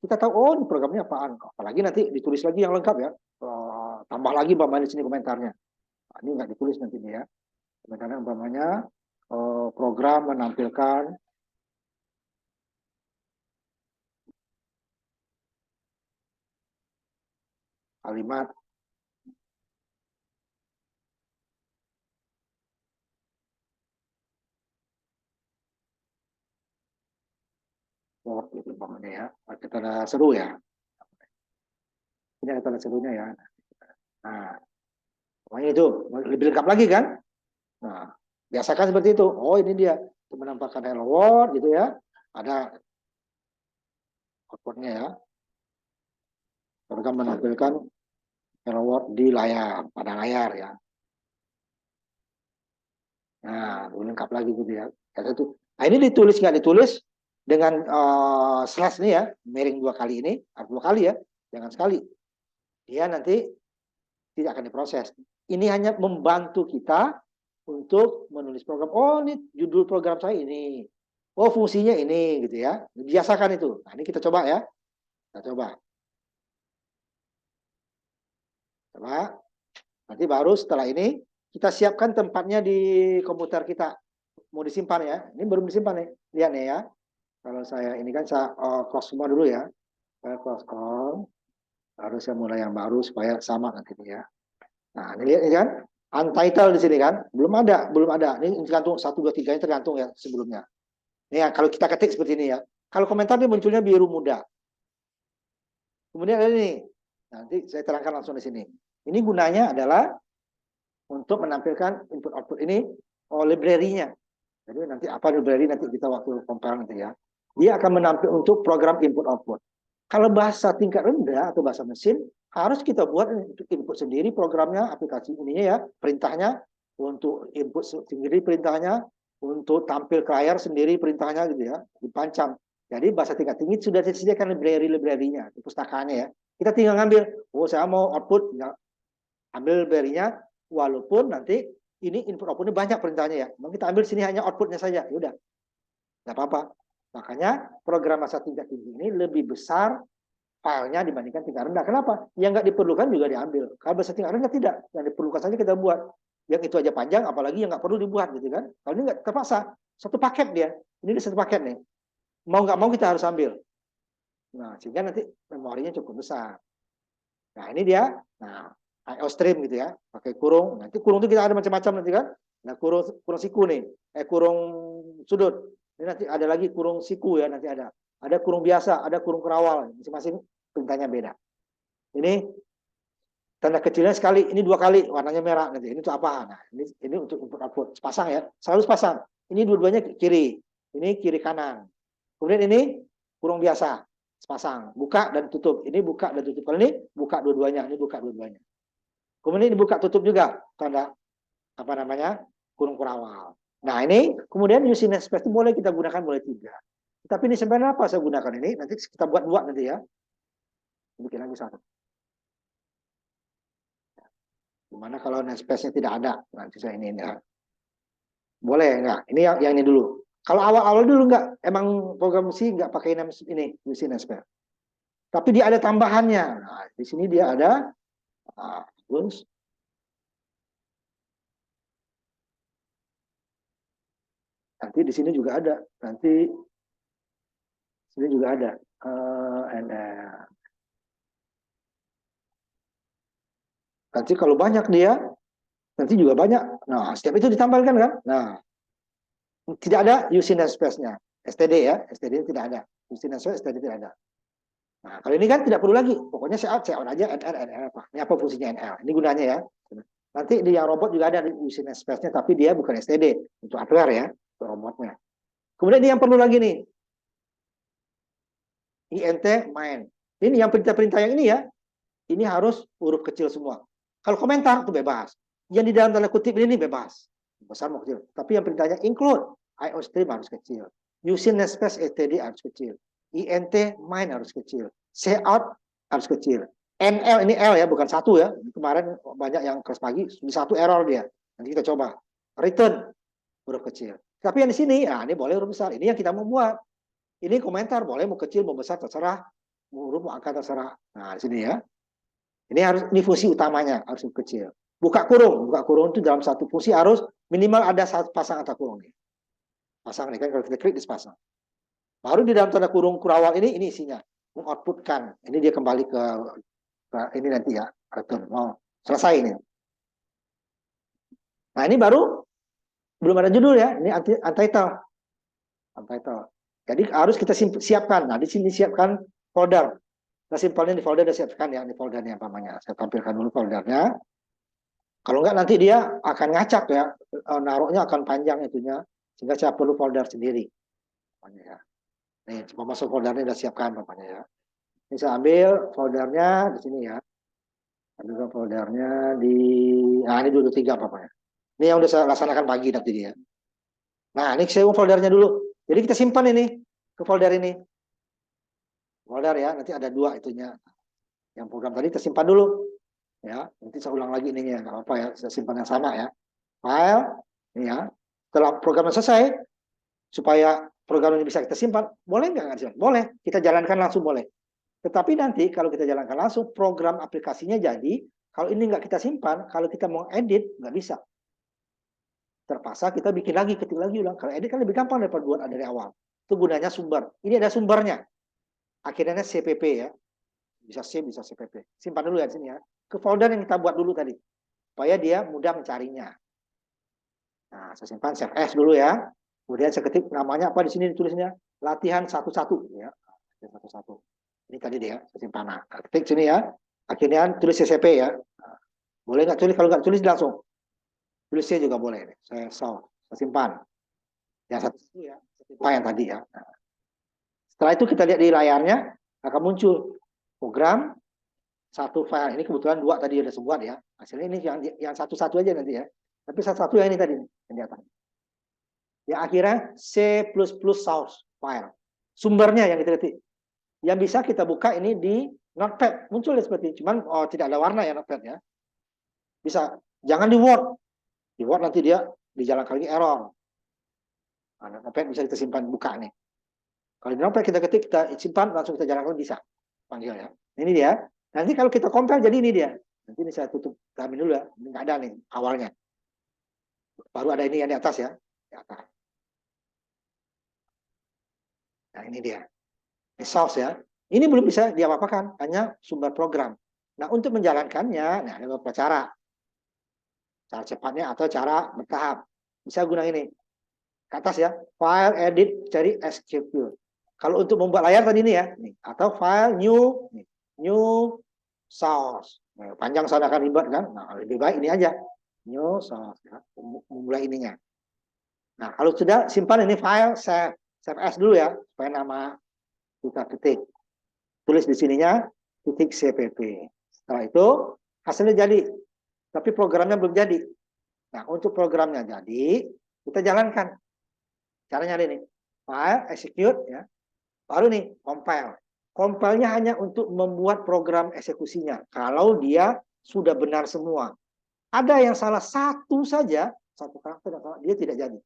Kita tahu, oh ini programnya apaan. Apalagi nanti ditulis lagi yang lengkap ya. Tambah lagi umpamanya di sini komentarnya. Nah, ini enggak ditulis nanti nih ya. Komentarnya umpamanya program menampilkan kalimat gitu umpamanya ya. Kita seru ya. Ini ada tanda serunya ya. Nah, pokoknya itu lebih lengkap lagi kan? Nah, biasakan seperti itu. Oh, ini dia untuk menampilkan hello world gitu ya. Ada outputnya ya. Program menampilkan hello world di layar, pada layar ya. Nah, lebih lengkap lagi gitu ya. Itu. Nah, ini ditulis nggak ditulis dengan slash ini ya, miring 2 kali ini, 2 kali ya, jangan sekali. Dia nanti tidak akan diproses. Ini hanya membantu kita untuk menulis program. Oh, ini judul program saya ini. Oh, fungsinya ini gitu ya. Biasakan itu. Nah, ini kita coba ya. Kita coba. Coba. Nanti baru setelah ini kita siapkan tempatnya di komputer kita. Mau disimpan ya. Ini belum disimpan nih. Lihat nih ya. Kalau saya ini kan saya close semua dulu ya. Saya close all. Baru saya mulai yang baru supaya sama nanti ya. Nah, ini lihat ini kan. Untitled di sini kan. Belum ada. Ini tergantung 1, 2, 3 ini tergantung ya sebelumnya. Ini ya, kalau kita ketik seperti ini ya. Kalau komentar ini munculnya biru muda. Kemudian ada ini. Nanti saya terangkan langsung di sini. Ini gunanya adalah untuk menampilkan input output ini library-nya. Jadi nanti apa library nanti kita waktu compile nanti ya. Dia akan menampil untuk program input output. Kalau bahasa tingkat rendah atau bahasa mesin harus kita buat untuk input sendiri programnya, aplikasi ininya ya, perintahnya untuk input sendiri perintahnya, untuk tampil ke layar sendiri perintahnya gitu ya, dipancam. Jadi bahasa tingkat tinggi sudah disediakan library-nya, pustakaannya ya. Kita tinggal ngambil, oh saya mau output, ya, ambil library-nya, walaupun nanti ini input outputnya banyak perintahnya ya. Mau kita ambil sini hanya outputnya saja, ya udah, nggak apa-apa. Makanya program bahasa tingkat tinggi ini lebih besar filenya dibandingkan tingkat rendah. Kenapa? Yang nggak diperlukan juga diambil. Kalau bahasa tingkat rendah tidak, yang diperlukan saja kita buat. Yang itu aja panjang, apalagi yang nggak perlu dibuat gitu kan. Kalau ini nggak terpaksa, satu paket dia. Ini satu paket nih. Mau nggak mau kita harus ambil. Nah, sehingga nanti memorinya cukup besar. Nah, ini dia. Nah, IO stream gitu ya. Pakai kurung. Nanti kurung itu kita ada macam-macam nanti kan. Nah, kurung siku nih. Kurung sudut. Ini nanti ada lagi kurung siku ya, nanti ada. Ada kurung biasa, ada kurung kerawal. Masing-masing perintahnya beda. Ini tanda kecilnya sekali, ini 2 kali, warnanya merah. Nanti ini untuk apa? Nah, ini untuk input output. Sepasang ya, selalu sepasang. Ini dua-duanya kiri. Ini kiri kanan. Kemudian ini kurung biasa. Sepasang. Buka dan tutup. Ini buka dan tutup. Kalau ini buka dua-duanya. Ini buka dua-duanya. Kemudian ini buka tutup juga. Tanda apa namanya? Kurung kerawal. Nah, ini kemudian using namespace itu boleh kita gunakan boleh 3. Tapi ini sebenarnya apa saya gunakan ini? Nanti kita buat nanti ya. Bikin lagi satu. Gimana kalau namespace-nya tidak ada? Nanti saya ini ya. Boleh enggak? Ini yang ini dulu. Kalau awal-awal dulu enggak, emang program C enggak pakai ini, use namespace. Tapi dia ada tambahannya. Nah, di sini dia ada terus nanti di sini juga ada. Nanti sini juga ada. Nanti kalau banyak dia, nanti juga banyak. Nah, setiap itu ditambahkan kan? Nah, tidak ada using namespace-nya. STD ya, STD tidak ada. Using namespace STD tidak ada. Nah, kalau ini kan tidak perlu lagi. Pokoknya saya on aja NL apa. Ini apa fungsinya NL? Ini gunanya ya. Nanti di yang robot juga ada using namespace-nya, tapi dia bukan STD untuk hardware ya, untuk robotnya. Kemudian ini yang perlu lagi nih. INT main. Ini yang perintah-perintah yang ini ya. Ini harus huruf kecil semua. Kalau komentar itu bebas. Yang di dalam tanda kutip ini bebas. Besar mau kecil. Tapi yang perintahnya include IO stream harus kecil. Using namespace STD harus kecil. INT main harus kecil. Cout harus kecil. NL ini L ya, bukan satu ya. Kemarin banyak yang kelas pagi di satu error dia. Nanti kita coba. Return huruf kecil. Tapi yang di sini, nah ini boleh huruf besar. Ini yang kita mau buat. Ini komentar boleh mau kecil mau besar terserah. Mau huruf mau angka terserah. Nah di sini ya. Ini fungsi utamanya harus kecil. Buka kurung itu dalam satu fungsi harus minimal ada satu pasang antara kurung nih. Pasang nih kan kalau kita klik pasang. Baru di dalam tanda kurung kurawal ini isinya mengoutputkan. Ini dia kembali ke ini nanti ya return. Oh, selesai ini. Nah ini baru belum ada judul ya. Ini untitled. Jadi harus kita siapkan. Nah di sini siapkan folder. Nah, simpelnya di folder sudah siapkan ya, di foldernya pamannya. Saya tampilkan dulu foldernya. Kalau enggak nanti dia akan ngacak ya, naruhnya akan panjang itunya, sehingga saya perlu folder sendiri. Pamannya ya. Nih, cuma masuk foldernya sudah siapkan pamannya ya. Ini saya ambil foldernya di sini ya. Ambil foldernya di, nah ini dulu 3 pamannya. Ini yang udah saya laksanakan pagi nanti dia. Nah ini saya foldernya dulu. Jadi kita simpan ini ke folder ini. Folder ya, nanti ada 2 itunya. Yang program tadi tersimpan dulu. Ya, nanti saya ulang lagi ininya, nggak apa-apa ya, saya simpan yang sama ya. File, ini ya. Setelah programnya selesai, supaya program ini bisa kita simpan, boleh nggak? Boleh, kita jalankan langsung boleh. Tetapi nanti kalau kita jalankan langsung, program aplikasinya jadi, kalau ini nggak kita simpan, kalau kita mau edit, nggak bisa. Terpaksa kita bikin lagi, ketik lagi ulang. Kalau edit kan lebih gampang daripada buat dari awal. Itu gunanya sumber. Ini ada sumbernya. Akhirnya CPP ya. Bisa C, bisa CPP. Simpan dulu ya di sini ya. Ke folder yang kita buat dulu tadi. Supaya dia mudah mencarinya. Nah, saya simpan save as dulu ya. Kemudian saya ketik namanya apa di sini ditulisnya. Latihan 1-1 ya. 1-1. Ini tadi dia, saya simpan. Nah, ketik sini ya. Akhirnya tulis CCP ya. Nah, boleh nggak tulis? Kalau nggak tulis langsung. Tulis C juga boleh. Saya simpan. Yang satu ya. Simpan yang tadi ya. Nah, setelah itu kita lihat di layarnya akan muncul program satu file. Ini kebetulan 2 tadi udah sebuat ya. Hasilnya ini yang 1-1 aja nanti ya. Tapi 1-1 yang ini tadi yang di atas. Yang akhirnya C++ source file. Sumbernya yang kita ketik. Yang bisa kita buka ini di Notepad. Muncul ya seperti ini. Cuman tidak ada warna ya Notepad ya. Bisa. Jangan di Word. Di Word nanti dia dijalankan lagi error. Nah, Notepad bisa kita simpan buka nih. Kalau di Notepad kita ketik, kita simpan, langsung kita jalankan bisa. Panggil ya. Ini dia. Nanti kalau kita compare jadi ini dia. Nanti ini saya tutup kami dulu ya. Ini nggak ada nih awalnya. Baru ada ini yang di atas ya. Di atas. Nah ini dia. Ini source ya. Ini belum bisa diapa-apakan. Hanya sumber program. Nah untuk menjalankannya, nah ada beberapa cara. Cara cepatnya atau cara bertahap. Bisa guna ini. Ke atas ya. File, edit, cari execute. Kalau untuk membuat layar tadi ini ya. Nih. Atau file, new. Nih. New source. Nah, panjang sana akan ribet kan. Nah lebih baik ini aja. New source. Ya. Memulai ininya. Nah kalau sudah simpan ini file, save as dulu ya. Supaya nama kita ketik. Tulis di sininya titik CPP. Setelah itu hasilnya jadi. Tapi programnya belum jadi. Nah untuk programnya jadi, kita jalankan. Caranya ini. File, execute ya. Baru nih compile. Compile-nya hanya untuk membuat program eksekusinya. Kalau dia sudah benar semua. Ada yang salah satu saja, satu karakter dia tidak jadi.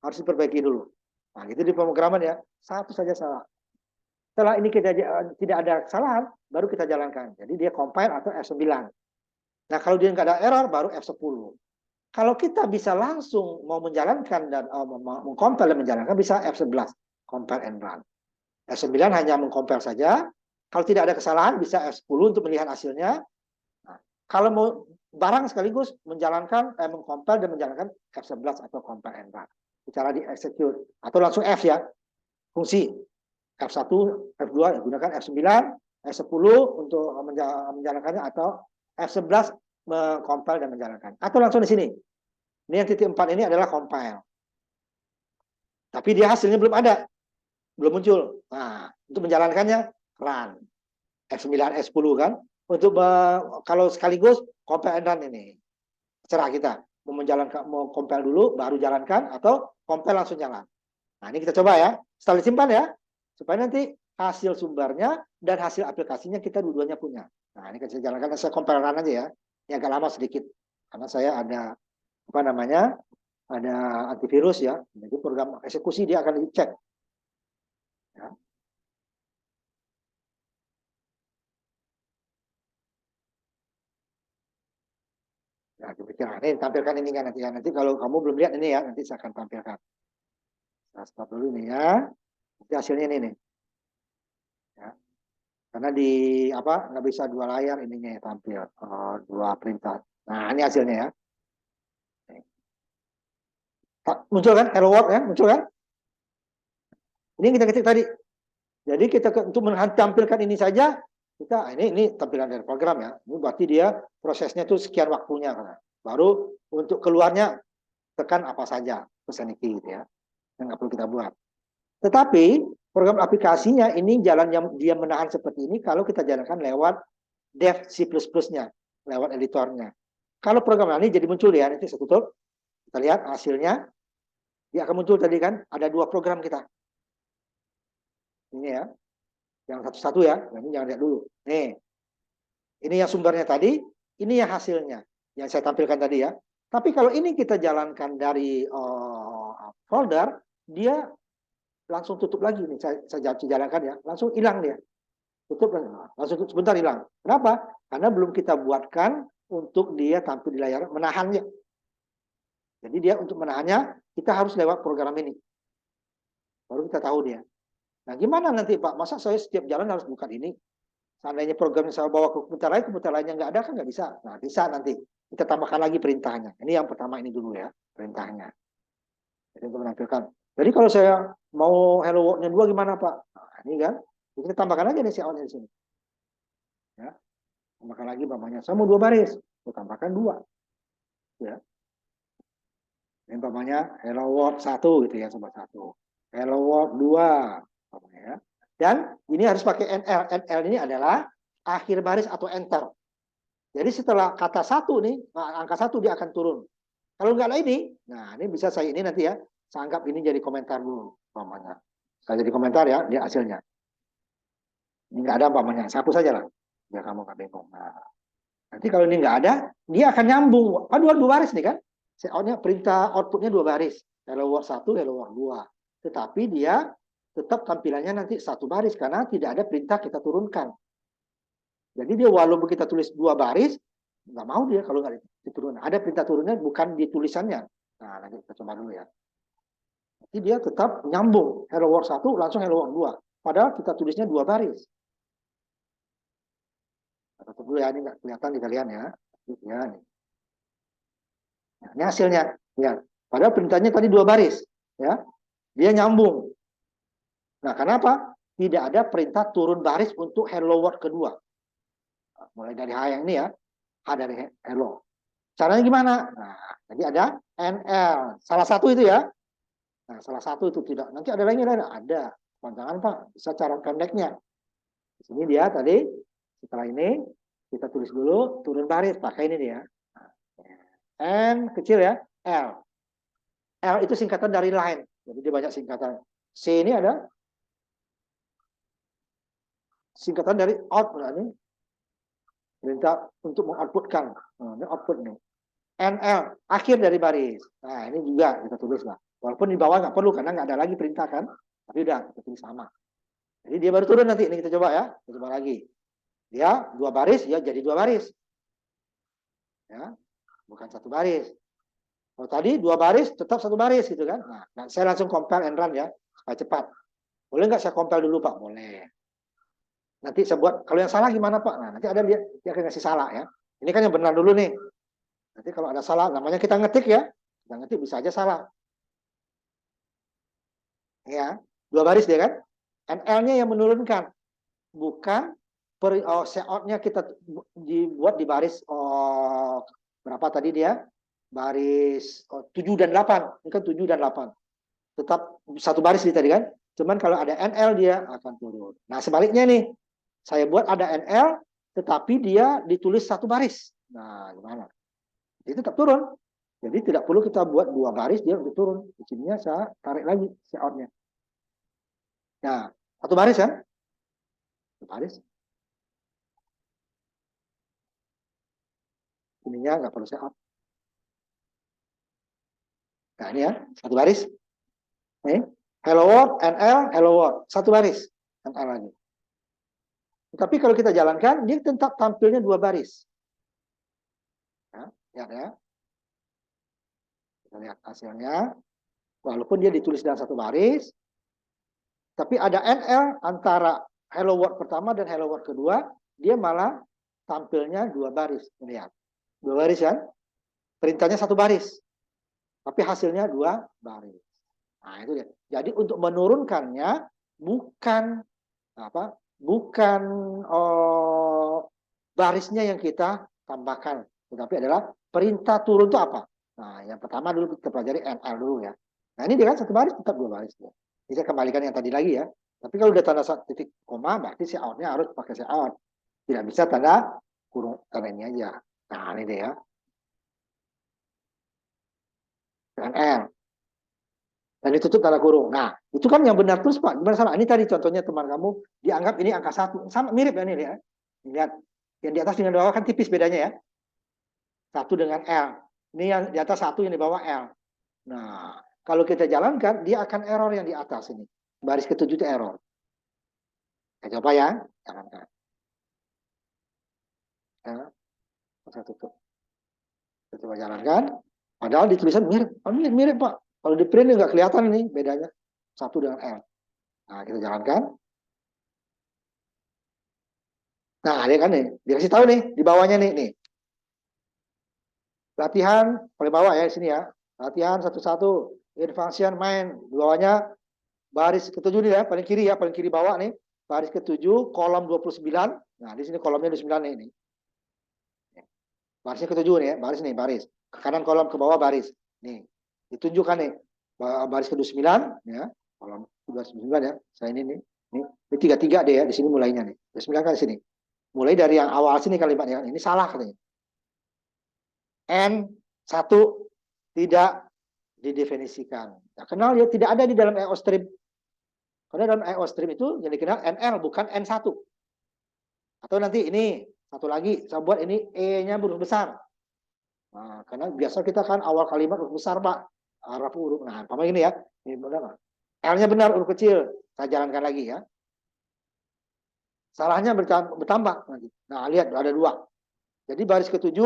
Harus diperbaiki dulu. Nah, itu di pemrograman ya. Satu saja salah. Setelah ini kita tidak ada kesalahan, baru kita jalankan. Jadi dia compile atau F9. Nah, kalau dia nggak ada error, baru F10. Kalau kita bisa langsung mau menjalankan dan mengcompile dan menjalankan, bisa F11, compile and run. F9 hanya mengcompile saja. Kalau tidak ada kesalahan, bisa F10 untuk melihat hasilnya. Nah, kalau mau barang sekaligus menjalankan, mengcompile dan menjalankan F11 atau compile and run. Cara di execute. Atau langsung F ya, fungsi. F1, F2 gunakan F9, F10 untuk menjalankannya, atau F11 mengcompile dan menjalankan. Atau langsung di sini. Ini yang titik 4 ini adalah compile. Tapi dia hasilnya belum ada. Belum muncul. Nah, untuk menjalankannya, run. F9, F10 kan. Untuk kalau sekaligus, compile and run ini. Cerah kita. Mau compile dulu, baru jalankan, atau compile langsung jalan. Nah, ini kita coba ya. Setelah disimpan ya. Supaya nanti hasil sumbernya dan hasil aplikasinya kita dua-duanya punya. Nah, ini saya jalankan, saya compile run aja ya. Ini agak lama sedikit. Karena saya ada, apa namanya, ada antivirus ya. Jadi program eksekusi dia akan dicek. Ya. Nah, ini tampilkan ini kan nanti ya. Nanti kalau kamu belum lihat ini ya, nanti saya akan tampilkan. Saya stop dulu ini ya. Nanti hasilnya ini nih. Ya. Karena di apa nggak bisa dua layar ininya ya, tampil dua perintah. Nah, ini hasilnya ya. Muncul kan hello world ya, muncul kan? Ini yang kita ketik tadi. Jadi kita untuk menampilkan ini saja, kita ini tampilan dari program ya. Ini berarti dia prosesnya itu sekian waktunya kan. Baru untuk keluarnya tekan apa saja pesan ini gitu ya. Yang nggak perlu kita buat. Tetapi program aplikasinya ini jalan yang dia menahan seperti ini kalau kita jalankan lewat dev C++-nya, lewat editornya. Kalau program ini jadi muncul ya, nanti saya tutup. Kita lihat hasilnya. Dia akan muncul tadi kan, ada dua program kita. Ini ya, yang satu-satu ya, ini jangan lihat dulu. Nih, ini yang sumbernya tadi, ini yang hasilnya, yang saya tampilkan tadi ya. Tapi kalau ini kita jalankan dari folder, dia langsung tutup lagi nih, saya jalankan ya, langsung hilang dia. Tutup, langsung sebentar hilang. Kenapa? Karena belum kita buatkan untuk dia tampil di layar, menahannya. Jadi dia untuk menahannya, kita harus lewat program ini. Baru kita tahu dia. Nah, gimana nanti Pak? Masa saya setiap jalan harus buka ini? Seandainya programnya saya bawa ke komputer lainnya nggak ada kan nggak bisa. Nah, bisa nanti. Kita tambahkan lagi perintahnya. Ini yang pertama ini dulu ya, perintahnya. Jadi untuk menampilkan. Jadi kalau saya mau hello world-nya 2 gimana Pak? Nah, ini kan. Kita tambahkan aja nih si awalnya di sini. Ya. Tambahkan lagi umpamanya. Saya mau 2 baris. Saya tambahkan 2. Ya. Ini umpamanya hello world 1 gitu ya, sobat 1. Hello world 2. Ya. Dan ini harus pakai NL. NL ini adalah akhir baris atau enter. Jadi setelah kata 1 nih, angka 1 dia akan turun. Kalau nggak ada ini, nah ini bisa saya ini nanti ya, saya anggap ini jadi komentar dulu, umpamanya. Saya jadi komentar ya, dia hasilnya. Ini nggak ada umpamanya, saya hapus saja lah, biar kamu nggak bingung. Nah, nanti kalau ini nggak ada, dia akan nyambung. Dua baris nih kan, perintah outputnya 2 baris. Hello world 1, hello world 2. Tetapi dia tetap tampilannya nanti 1 baris karena tidak ada perintah kita turunkan. Jadi dia walaupun kita tulis 2 baris, nggak mau dia kalau nggak diturunkan. Ada perintah turunnya bukan di tulisannya. Nah, nanti kita coba dulu ya. Jadi dia tetap nyambung. Hello world 1 langsung hello world 2. Padahal kita tulisnya 2 baris. Kita tutup dulu ya, ini nggak kelihatan di kalian ya. Ya, ini. Nah, ini hasilnya. Ya. Padahal perintahnya tadi 2 baris. Ya. Dia nyambung. Nah, kenapa? Tidak ada perintah turun baris untuk hello world kedua. Mulai dari H yang ini ya. H dari hello. Caranya gimana? Nah, jadi ada NL. Salah satu itu ya. Nah, salah satu itu tidak. Nanti ada lagi ada. Panjangan Pak, bisa cara pendeknya. Di sini dia tadi, setelah ini, kita tulis dulu, turun baris. Pakai ini dia. N kecil ya, L. L itu singkatan dari line. Jadi dia banyak singkatan. C ini ada singkatan dari out. Nah, ini perintah untuk mengoutputkan. Nah, ini output nih. NL, akhir dari baris. Nah, ini juga kita tulis lah. Walaupun di bawah nggak perlu, karena nggak ada lagi perintah kan. Tapi udah, kita tulis sama. Jadi dia baru turun nanti. Ini kita coba ya. Kita coba lagi. Dia 2 baris, ya jadi 2 baris. Ya, bukan 1 baris. Kalau tadi 2 baris, tetap 1 baris gitu kan. Nah, saya langsung compile and run ya, supaya cepat. Boleh nggak saya compile dulu Pak? Boleh. Nanti saya buat, kalau yang salah gimana Pak? Nah, nanti ada dia akan ngasih salah ya. Ini kan yang benar dulu nih. Nanti kalau ada salah, namanya kita ngetik ya. Kita ngetik bisa aja salah. Ya, 2 baris dia kan. NL-nya yang menurunkan. Bukan layout-nya kita dibuat di baris berapa tadi dia? Baris 7 dan 8. Ini kan 7 dan 8. Tetap 1 baris di tadi kan. Cuman kalau ada NL dia akan turun. Nah, sebaliknya nih. Saya buat ada NL tetapi dia ditulis 1 baris. Nah, gimana? Itu tetap turun. Jadi tidak perlu kita buat 2 baris dia untuk turun. Di sininya saya tarik lagi layout-nya. Nah, 1 baris kan? 1 baris. Ininya nggak perlu layout. Nah, ini ya, 1 baris. Nih, hello world, NL, hello world. 1 baris. NL lagi. Tapi kalau kita jalankan, dia tetap tampilnya 2 baris. Ya, lihat ya. Kita lihat hasilnya. Walaupun dia ditulis dalam 1 baris, tapi ada NL antara hello world pertama dan hello world kedua, dia malah tampilnya 2 baris. Lihat. 2 baris kan? Perintahnya 1 baris. Tapi hasilnya 2 baris. Nah, itu dia. Jadi untuk menurunkannya bukan apa? Bukan barisnya yang kita tambahkan, tetapi adalah perintah turun itu apa? Nah, yang pertama dulu kita pelajari NL dulu ya. Nah, ini dia kan 1 baris tetap 2 baris. Ya. Ini saya kembalikan yang tadi lagi ya. Tapi kalau udah tanda titik koma, berarti si out-nya harus pakai si out. Tidak bisa tanda kurung tanda ini aja. Nah, ini dia ya. NL. Dan ditutup tanda kurung. Nah, itu kan yang benar terus Pak. Gimana salah? Ini tadi contohnya teman kamu dianggap ini angka 1. Sama mirip ya ini ya. Lihat. Yang di atas dengan di bawah kan tipis bedanya ya. 1 dengan L. Ini yang di atas 1, yang di bawah L. Nah, kalau kita jalankan, dia akan error yang di atas ini. Baris ke-7 itu error. Kita coba ya. Jalankan. Ya. Saya tutup. Kita coba jalankan. Padahal di tulisan mirip. Oh, mirip Pak. Kalau di print nggak kelihatan ini bedanya 1 dengan L. Nah, kita jalankan. Nah, dia kan nih, dikasih tahu nih di bawahnya nih. Latihan paling bawah ya di sini ya. Latihan 1-1, in function main. Di bawahnya baris ke-7 nih ya, paling kiri bawah nih. Baris ke-7, kolom 29. Nah, di sini kolomnya 29 nih. Barisnya ke-7 nih ya, baris. Ke kanan kolom, ke bawah baris. Nih, ditunjukkan nih. Baris ke-29 ya, kolom 29 ya. Saya ini nih. Ini 33 deh ya, di sini mulainya nih. 29 kan di sini. Mulai dari yang awal sini kalimatnya. Ini salah katanya. N1 tidak didefinisikan. Nah, kenal dia tidak ada di dalam IOStream. Karena dalam IOStream itu yang dikenal NL bukan N1. Atau nanti ini satu lagi saya buat ini E-nya huruf besar. Nah, karena biasa kita kan awal kalimat huruf besar Pak. Araf huruf. Nah, apa ini ya? Ini benar. L-nya benar huruf kecil. Saya jalankan lagi ya. Salahnya bertambah nanti. Nah, lihat ada 2. Jadi baris ke-7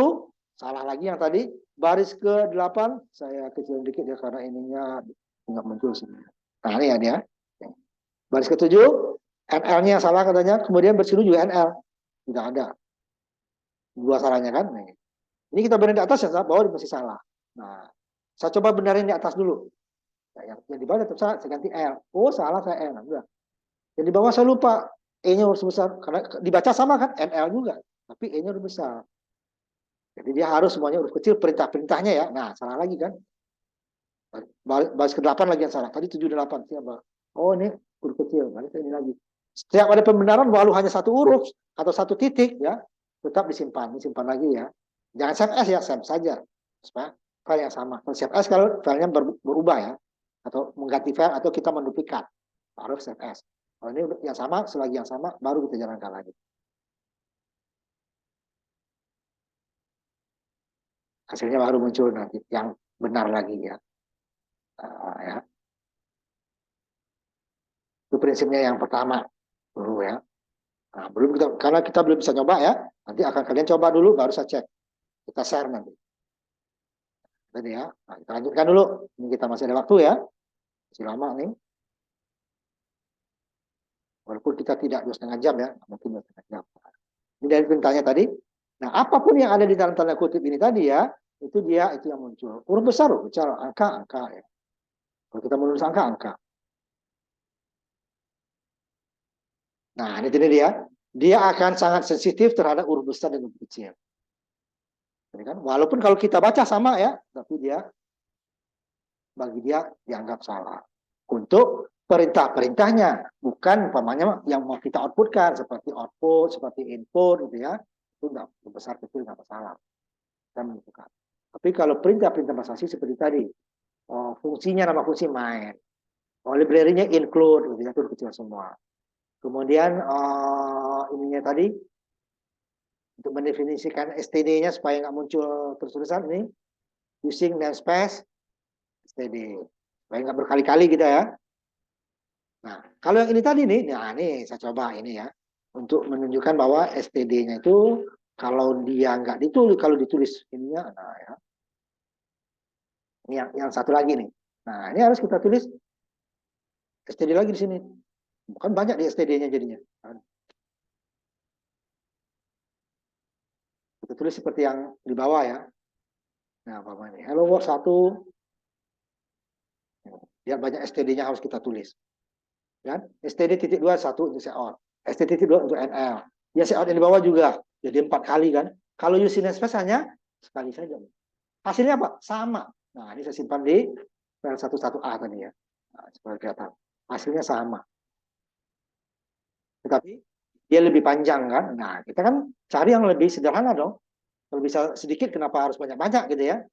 salah lagi yang tadi. Baris ke-8 saya kecil dikit ya karena ininya nggak muncul sini. Nah, ini ya dia. Baris ke-7 NL-nya salah katanya. Kemudian baris ke-7 juga NL. Tidak ada. 2 salahnya kan. Nah, ini kita benerin di atas ya, bawah masih salah. Nah, saya coba benerin di atas dulu. Nah, yang di bawah tetap salah, saya ganti L. Oh, salah saya L. Nah, yang di bawah saya lupa. E-nya harus besar. Karena dibaca sama kan, NL juga. Tapi E-nya harus besar. Jadi dia harus semuanya huruf kecil, perintah-perintahnya ya. Nah, salah lagi kan. Baris ke-8 lagi yang salah. Tadi 7 dan 8. Siapa? Oh, ini huruf kecil. Baris ini lagi. Setiap ada pembenaran, walau hanya 1 huruf atau 1 titik, ya, tetap disimpan. Disimpan lagi ya. Jangan save as ya, save saja. Supaya file yang sama. Kalau save as kalau filenya berubah ya. Atau mengganti file atau kita menduplikat. Baru save as. Kalau ini yang sama, selagi yang sama, baru kita jalankan lagi. Hasilnya baru muncul nanti yang benar lagi ya. Ya. Itu prinsipnya yang pertama dulu ya. Nah, belum kita, karena kita belum bisa nyoba ya, nanti akan kalian coba dulu, baru saya cek. Kita share nanti. Jadi ya, nah, kita lanjutkan dulu. Ini kita masih ada waktu ya, masih lama nih. Walaupun kita tidak 2,5 jam ya, mungkin 2,5 jam. Ini dari perintahnya tadi. Nah, apapun yang ada di dalam tanda kutip ini tadi ya, itu yang muncul. Huruf besar loh, bicara angka ya. Kalau kita menulis angka. Nah, ini dia. Dia akan sangat sensitif terhadap huruf besar dan huruf kecil. Jadi kan, walaupun kalau kita baca sama ya, tapi bagi dia dianggap salah. Untuk perintah-perintahnya, bukan umpamanya yang mau kita outputkan seperti output, seperti input gitu ya. Itu enggak besar kecil enggak masalah. Kita menentukan. Tapi kalau perintah-perintah bahasa asing seperti tadi, fungsinya nama fungsi main. Library-nya include, gitu ya, itu kecil semua. Kemudian ininya tadi untuk mendefinisikan STD-nya supaya nggak muncul terus-terusan ini using namespace STD supaya nggak berkali-kali gitu ya. Nah kalau yang ini tadi nih, nah ini saya coba ini ya untuk menunjukkan bahwa STD-nya itu kalau dia nggak ditulis, kalau ditulis ininya, nah ya ini yang satu lagi nih. Nah ini harus kita tulis STD lagi di sini. Bukan banyak di STD-nya jadinya. Kita tulis seperti yang di bawah ya. Nah, apa ini? Hello World 1. Biar banyak STD-nya harus kita tulis. Kan? STD.2 1 untuk seout. STD.2 untuk NL. Ya seout yang di bawah juga. Jadi 4 kali kan. Kalau using namespace hanya sekali saja. Hasilnya apa? Sama. Nah, ini saya simpan di file 11A tadi ya. Nah, supaya kelihatan. Hasilnya sama. Tetapi dia lebih panjang kan. Nah, kita kan cari yang lebih sederhana dong. Kalau bisa sedikit kenapa harus banyak-banyak gitu ya.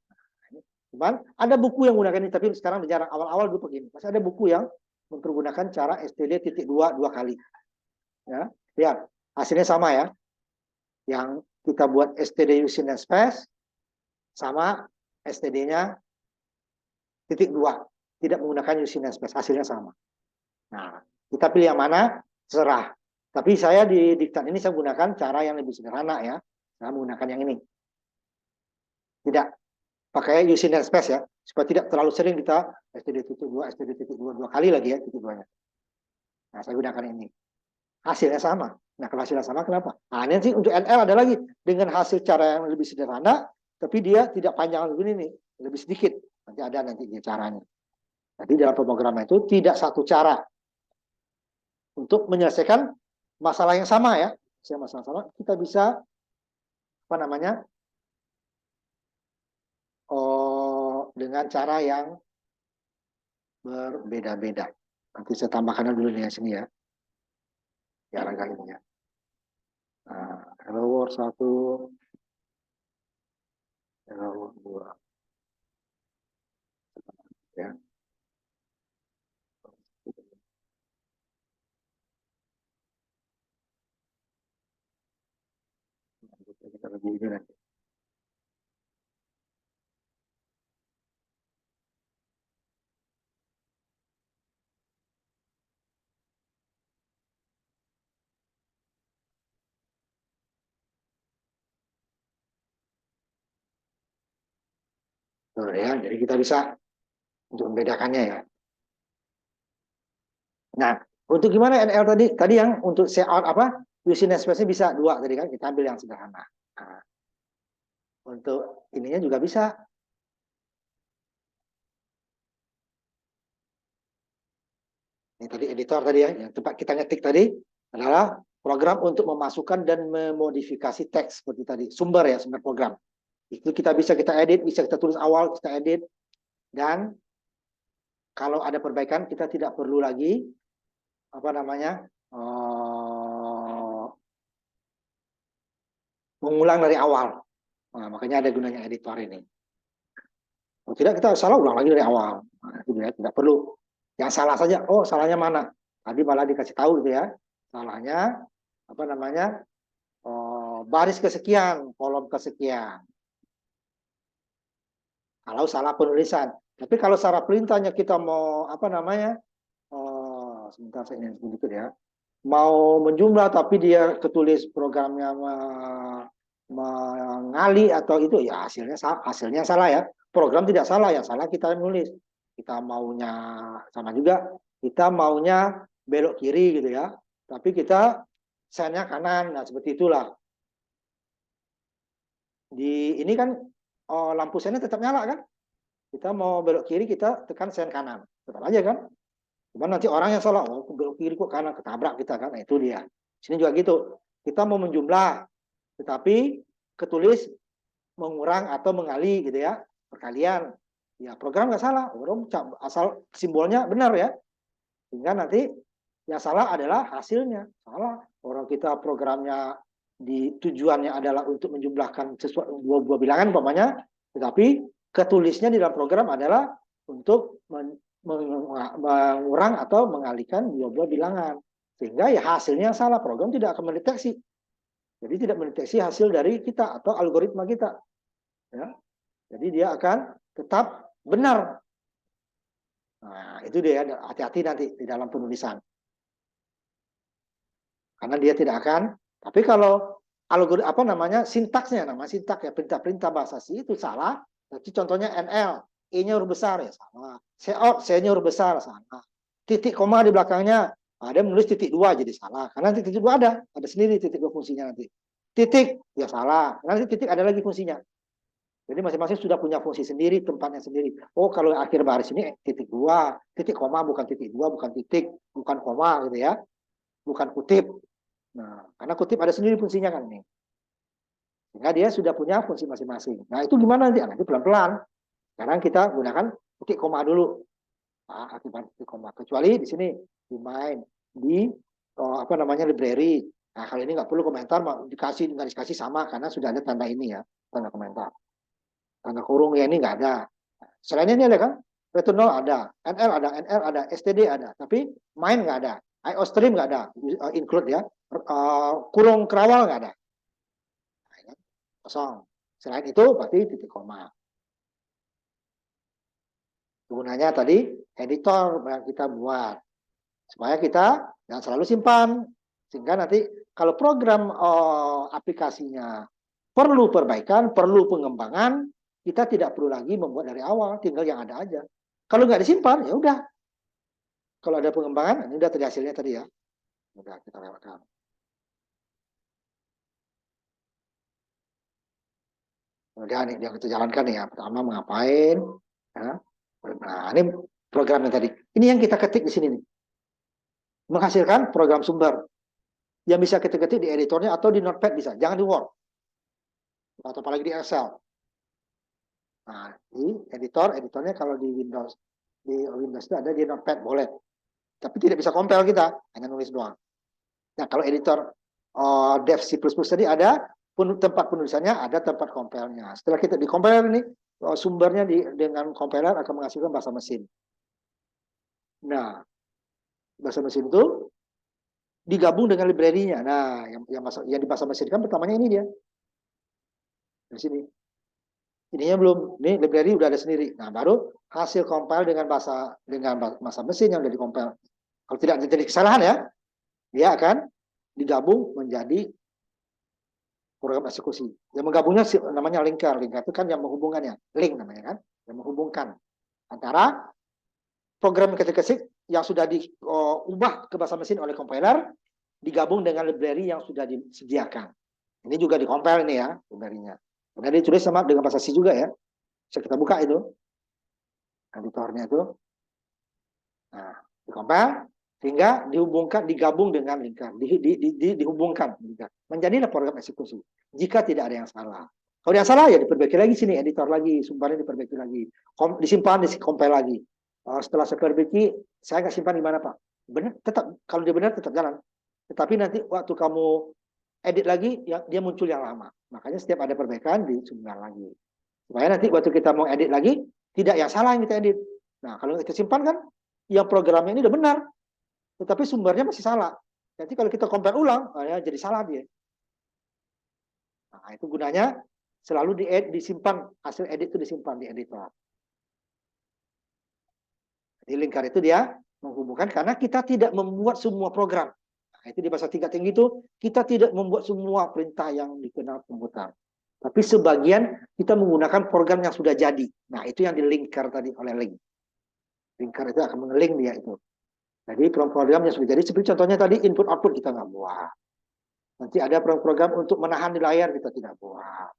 Cuman ada buku yang menggunakan ini, tapi sekarang jarang. Awal-awal dulu begini. Masih ada buku yang mempergunakan cara STD.2 dua kali. Ya, lihat hasilnya sama ya. Yang kita buat STD using namespace sama STD-nya .2 tidak menggunakan using namespace, hasilnya sama. Nah, kita pilih yang mana, serah. Tapi saya di diktat ini saya gunakan cara yang lebih sederhana ya. Saya menggunakan yang ini. Tidak pakai using namespace ya, supaya tidak terlalu sering kita STD.2 dua kali lagi ya titik-2-nya. Nah, saya gunakan ini. Hasilnya sama. Nah, kalau hasilnya sama kenapa? Nah, nanti untuk NL ada lagi dengan hasil cara yang lebih sederhana, tapi dia tidak panjang begini nih, lebih sedikit. Nanti ada nanti caranya. Jadi dalam pemrograman itu tidak satu cara untuk menyelesaikan masalah yang sama ya. Masalah sama kita bisa apa namanya? Dengan cara yang berbeda-beda. Nanti saya tambahkan dulu nih sini ya. Ya agak ini ya. Nah, hello world 1, hello world 2. Ya. Kita lebih ini nanti. Tuh, ya, jadi kita bisa untuk membedakannya ya. Nah, untuk gimana NL tadi? Tadi yang untuk layout apa? Using namespace bisa 2 tadi kan, kita ambil yang sederhana. Nah, untuk ininya juga bisa. Ini tadi editor tadi ya, yang tempat kita ngetik tadi adalah program untuk memasukkan dan memodifikasi teks seperti tadi. Sumber ya, sumber program. Itu kita bisa kita edit, bisa kita tulis awal, kita edit. Dan kalau ada perbaikan, kita tidak perlu lagi apa namanya mengulang dari awal. Nah, makanya ada gunanya editor ini. Kalau tidak kita salah ulang lagi dari awal. Nah, itu ya, tidak perlu. Yang salah saja, oh salahnya mana? Tadi malah dikasih tahu gitu ya. Salahnya apa namanya? Baris kesekian, kolom kesekian. Kalau salah penulisan. Tapi kalau secara perintahnya kita mau apa namanya? Sebentar saya ingin sedikit ya. Mau menjumlah tapi dia ketulis programnya mengali atau itu ya hasilnya salah ya. Program tidak salah, yang salah kita yang nulis. Kita maunya sama juga, kita maunya belok kiri gitu ya. Tapi kita sennya kanan, nah seperti itulah. Di ini kan lampu sennya tetap nyala kan? Kita mau belok kiri kita tekan sen kanan, tetap aja kan? Cuma nanti orang yang salah, oh belok kiri kok kanan, ketabrak kita kan? Nah, itu dia. Sini juga gitu. Kita mau menjumlah, tetapi ketulis mengurang atau mengali gitu ya, perkalian. Ya program nggak salah, orang asal simbolnya benar ya. Sehingga nanti yang salah adalah hasilnya. Salah. Orang kita programnya tujuannya adalah untuk menjumlahkan sesuatu dua bilangan umpamanya, tetapi ketulisnya di dalam program adalah untuk mengurang atau mengalihkan dua buah bilangan. Sehingga ya hasilnya salah, program tidak akan mendeteksi. Jadi tidak mendeteksi hasil dari kita atau algoritma kita. Ya. Jadi dia akan tetap benar. Nah, itu dia, hati-hati nanti di dalam penulisan. Karena dia tidak akan, tapi kalau algoritma apa namanya sintaksnya, nama sintaks ya, perintah-perintah bahasa C itu salah. Jadi contohnya NL, E-nya huruf besar ya salah. Cout, C-nya huruf besar salah. Titik koma di belakangnya, ada menulis titik 2 jadi salah. Karena titik 2 ada sendiri titik 2 fungsinya nanti. Titik ya salah. Nanti titik ada lagi fungsinya. Jadi masing-masing sudah punya fungsi sendiri, tempatnya sendiri. Oh, kalau akhir baris ini titik 2, titik koma bukan titik 2, bukan titik, bukan koma gitu ya. Bukan kutip. Nah, karena kutip ada sendiri fungsinya kan ini. Sehingga dia sudah punya fungsi masing-masing. Nah, itu gimana nanti? Nanti pelan-pelan. Sekarang kita gunakan titik koma dulu. Nah, akibat titik koma. Kecuali di sini dimain di apa namanya library. Nah, kalau ini nggak perlu komentar, nggak dikasih sama karena sudah ada tanda ini ya, tanda komentar. Tanda kurung ya ini nggak ada. Selainnya ini ada kan? Return 0 ada, NL ada, STD ada. Tapi main nggak ada. IOStream nggak ada, include ya. Kurung kerawal nggak ada. Kosong. Selain itu berarti titik koma. Gunanya tadi editor yang kita buat. Supaya kita jangan selalu simpan. Sehingga nanti kalau program aplikasinya perlu perbaikan, perlu pengembangan, kita tidak perlu lagi membuat dari awal, tinggal yang ada aja. Kalau nggak disimpan, ya udah. Kalau ada pengembangan, ini udah tadi hasilnya tadi ya. Udah kita lewatkan. Udah nih, yang kita jalankan nih ya. Pertama mengapain? Ya. Nah, ini programnya tadi. Ini yang kita ketik di sini nih. Menghasilkan program sumber. Yang bisa kita ketik di editornya atau di Notepad bisa. Jangan di Word. Atau apalagi di Excel. Nah, di editornya kalau di Windows itu ada di Notepad, boleh. Tapi tidak bisa compile kita, hanya nulis doang. Nah, kalau editor dev C++ tadi ada tempat penulisannya, ada tempat compile-nya. Setelah kita di compile ini, sumbernya dengan compiler akan menghasilkan bahasa mesin. Nah, bahasa mesin itu digabung dengan library-nya. Nah, yang di bahasa mesin kan pertamanya ini dia. Di sini. Ininya belum, ini library udah ada sendiri. Nah, baru hasil compile dengan bahasa mesin yang udah di-compile. Kalau tidak terjadi kesalahan ya, dia akan digabung menjadi program eksekusi. Yang menggabungnya namanya linker. Linker itu kan yang menghubungkannya. Link namanya kan, yang menghubungkan antara program ketik-ketik yang sudah diubah ke bahasa mesin oleh compiler digabung dengan library yang sudah disediakan. Ini juga di-compile ini ya, library-nya. Kemudian ditulis sama dengan bahasa C juga ya. Bisa kita buka itu. Editornya itu. Nah, di-compile sehingga digabung dengan linker, dihubungkan. Menjadilah program eksekusi. Jika tidak ada yang salah. Kalau yang salah ya diperbaiki lagi sini, editor lagi, sumbernya diperbaiki lagi. Disimpan, di-compile lagi. Setelah saya perbaiki, saya nggak simpan di mana Pak? Benar, tetap. Kalau dia benar, tetap jalan. Tetapi nanti waktu kamu edit lagi, dia muncul yang lama. Makanya setiap ada perbaikan disumber lagi. Supaya nanti waktu kita mau edit lagi, tidak yang salah yang kita edit. Nah, kalau kita simpan kan, yang programnya ini udah benar. tetapi sumbernya masih salah. Jadi kalau kita compare ulang, ya jadi salah dia. Nah, itu gunanya selalu disimpan, hasil edit itu disimpan di editor. Jadi lingkar itu dia menghubungkan karena kita tidak membuat semua program. Nah, itu di bahasa tingkat tinggi itu kita tidak membuat semua perintah yang dikenal komputer. Tapi sebagian kita menggunakan program yang sudah jadi. Nah, itu yang dilingkar tadi oleh link. Lingkar itu akan mengelink dia itu. Jadi program yang sudah jadi, seperti contohnya tadi input output kita nggak buat. Nanti ada program untuk menahan di layar kita tidak buat.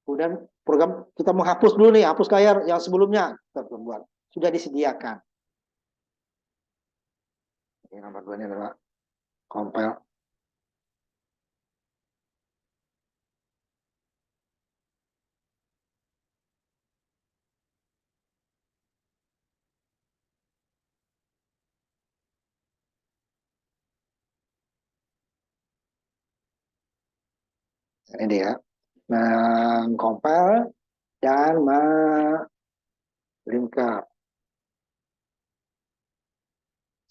Kemudian program kita menghapus dulu nih, hapus layar yang sebelumnya kita belum buat. Sudah disediakan. Ini nomor 2 ini adalah compile. Ini dia, mengcompile dan melingkar.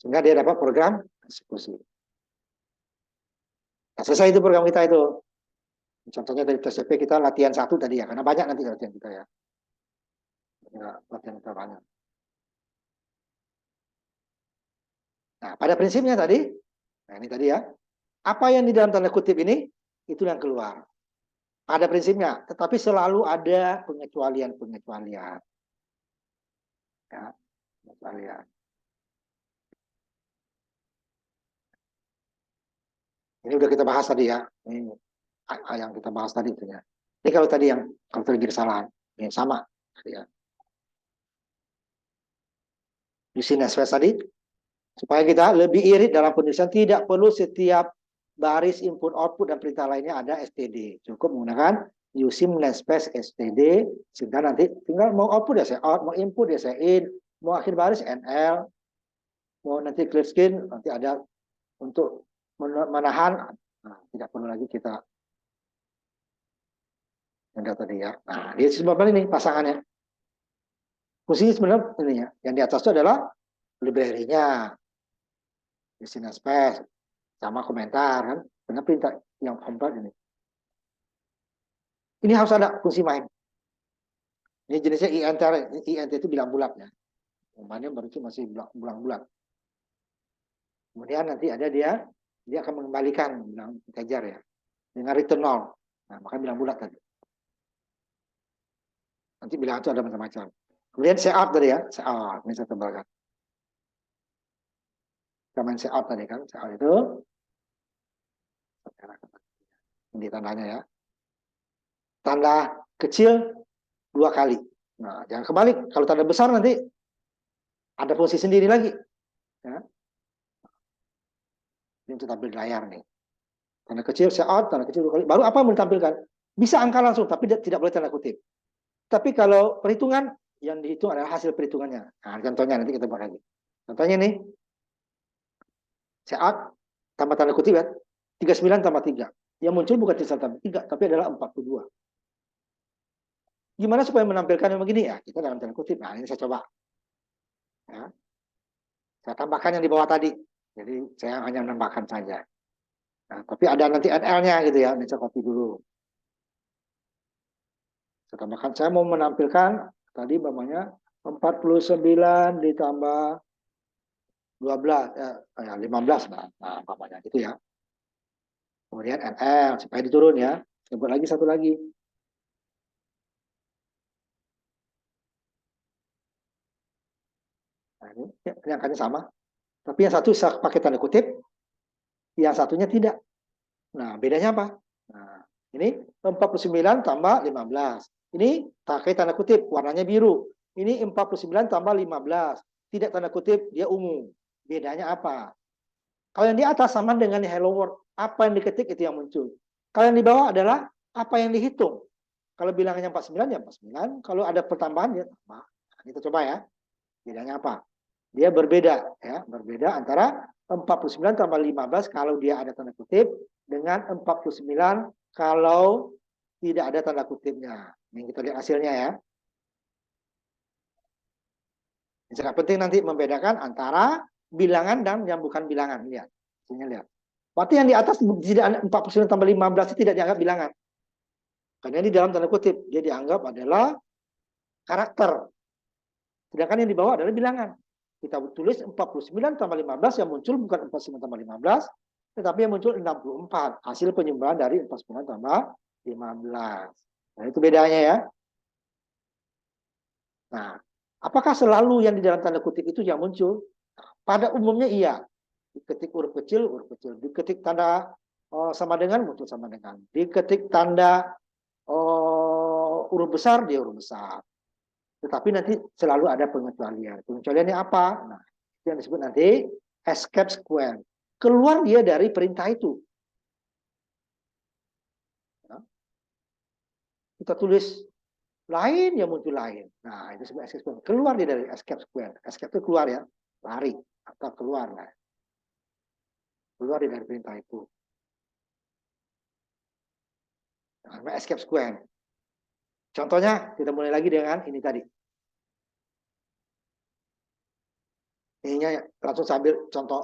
Sehingga dia dapat program eksekusi. Nah, selesai itu program kita itu. Contohnya dari TCP kita latihan 1 tadi ya, karena banyak nanti latihan kita ya. Latihan kita banyak. Nah, pada prinsipnya tadi, nah ini tadi ya, apa yang di dalam tanda kutip ini, itu yang keluar. Pada prinsipnya, tetapi selalu ada pengecualian-pengecualian. Ya, pengecualian. Ini udah kita bahas tadi ya. Ini yang kita bahas tadi itu ya. Ini kalau tadi terjadi kesalahan, ini sama ya. Using Nespace tadi, supaya kita lebih irit dalam penulisan, tidak perlu setiap baris input output dan perintah lainnya ada std. Cukup menggunakan using Nespace std, sehingga nanti tinggal mau output ya saya out, mau input ya saya in, mau akhir baris nl, mau nanti clear screen nanti ada untuk menahan. Nah, tidak perlu lagi kita yang tadi ya. Nah, dia sebabnya ini pasangannya. Fungsinya sebenarnya ini ya. Yang di atas itu adalah library-nya, using Nespace, sama komentar kan, karena perintah yang komplit ini. Ini harus ada fungsi main. Ini jenisnya INT itu bilang bulat ya. Mainnya berarti masih bilang bulat. Kemudian nanti ada dia akan mengembalikan bilang integer ya, dengan return 0. Nah, maka bilang bulat tadi. Nanti bilang itu ada macam-macam. Kemudian cout tadi ya, cout. Ini saya tebalkan. Kita main cout tadi kan, cout itu ini tandanya ya. Tanda kecil 2 kali. Nah, jangan kebalik. Kalau tanda besar nanti ada fungsi sendiri lagi. Ya. Ini untuk tampil di layar nih. Tanda kecil, cout, tanda kecil 2 kali. Baru apa yang ditampilkan? Bisa angka langsung, tapi tidak boleh tanda kutip. Tapi kalau perhitungan, yang dihitung adalah hasil perhitungannya. Nah, contohnya nanti kita buat lagi. Contohnya nih, cout tambah tanda kutip ya, 39 tambah 3. Yang muncul bukan 39 tambah 3, tapi adalah 42. Gimana supaya menampilkan yang begini ya? Kita dalam tanda kutip. Nah, ini saya coba. Ya. Saya tambahkan yang di bawah tadi. Jadi saya hanya menambahkan saja. Nah, tapi ada nanti NL-nya gitu ya. Ini saya copy dulu. Saya tambahkan. Saya mau menampilkan tadi namanya 49 ditambah 12, 15 nah, namanya gitu ya. Kemudian NL supaya diturun ya. Sebut lagi satu lagi. Nah, ini angkanya sama. Tapi yang satu pakai tanda kutip, yang satunya tidak. Nah, bedanya apa? Nah, ini 49 tambah 15. Ini pakai tanda kutip, warnanya biru. Ini 49 tambah 15. Tidak tanda kutip, dia ungu. Bedanya apa? Kalau yang di atas sama dengan hello world. Apa yang diketik itu yang muncul. Kalau yang di bawah adalah apa yang dihitung. Kalau bilangannya 49 ya 49. Kalau ada pertambahan ya tambah. Nah, kita coba ya. Bedanya apa? Dia berbeda ya, berbeda antara 49 tambah 15 kalau dia ada tanda kutip dengan 49 kalau tidak ada tanda kutipnya. Ini kita lihat hasilnya ya. Ini sangat penting nanti membedakan antara bilangan dan yang bukan bilangan. Lihat. Sini lihat. Berarti yang di atas tidak ada 49 tambah 15 itu tidak dianggap bilangan. Karena ini dalam tanda kutip. Dia dianggap adalah karakter. Sedangkan yang di bawah adalah bilangan. Kita tulis 49 tambah 15 yang muncul bukan 49 tambah 15, tetapi yang muncul 64. Hasil penyumbang dari 49 tambah 15. Nah, itu bedanya ya. Nah, apakah selalu yang di dalam tanda kutip itu yang muncul? Pada umumnya iya. Diketik huruf kecil, diketik tanda sama dengan, muncul sama dengan. Diketik tanda huruf besar, dia huruf besar. Tetapi nanti selalu ada pengecualian. Pengecualiannya apa? Nah, itu yang disebut nanti escape square. Keluar dia dari perintah itu. Nah, kita tulis lain, yang muncul lain. Nah, itu disebut escape square. Keluar dia dari escape square. Escape itu keluar ya, lari atau keluar. Nah, keluar dia dari perintah itu. Nah, escape square. Contohnya, kita mulai lagi dengan ini tadi. Ininya langsung sambil contoh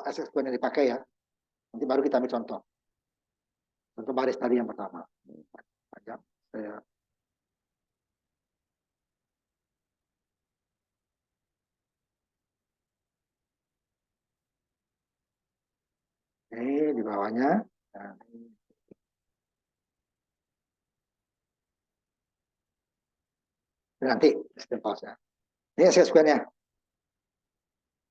escape square yang dipakai ya. Nanti baru kita ambil contoh. Contoh baris tadi yang pertama. Panjang. Saya ini di bawahnya. Nah, nanti step pause ya. Ini escape square-nya.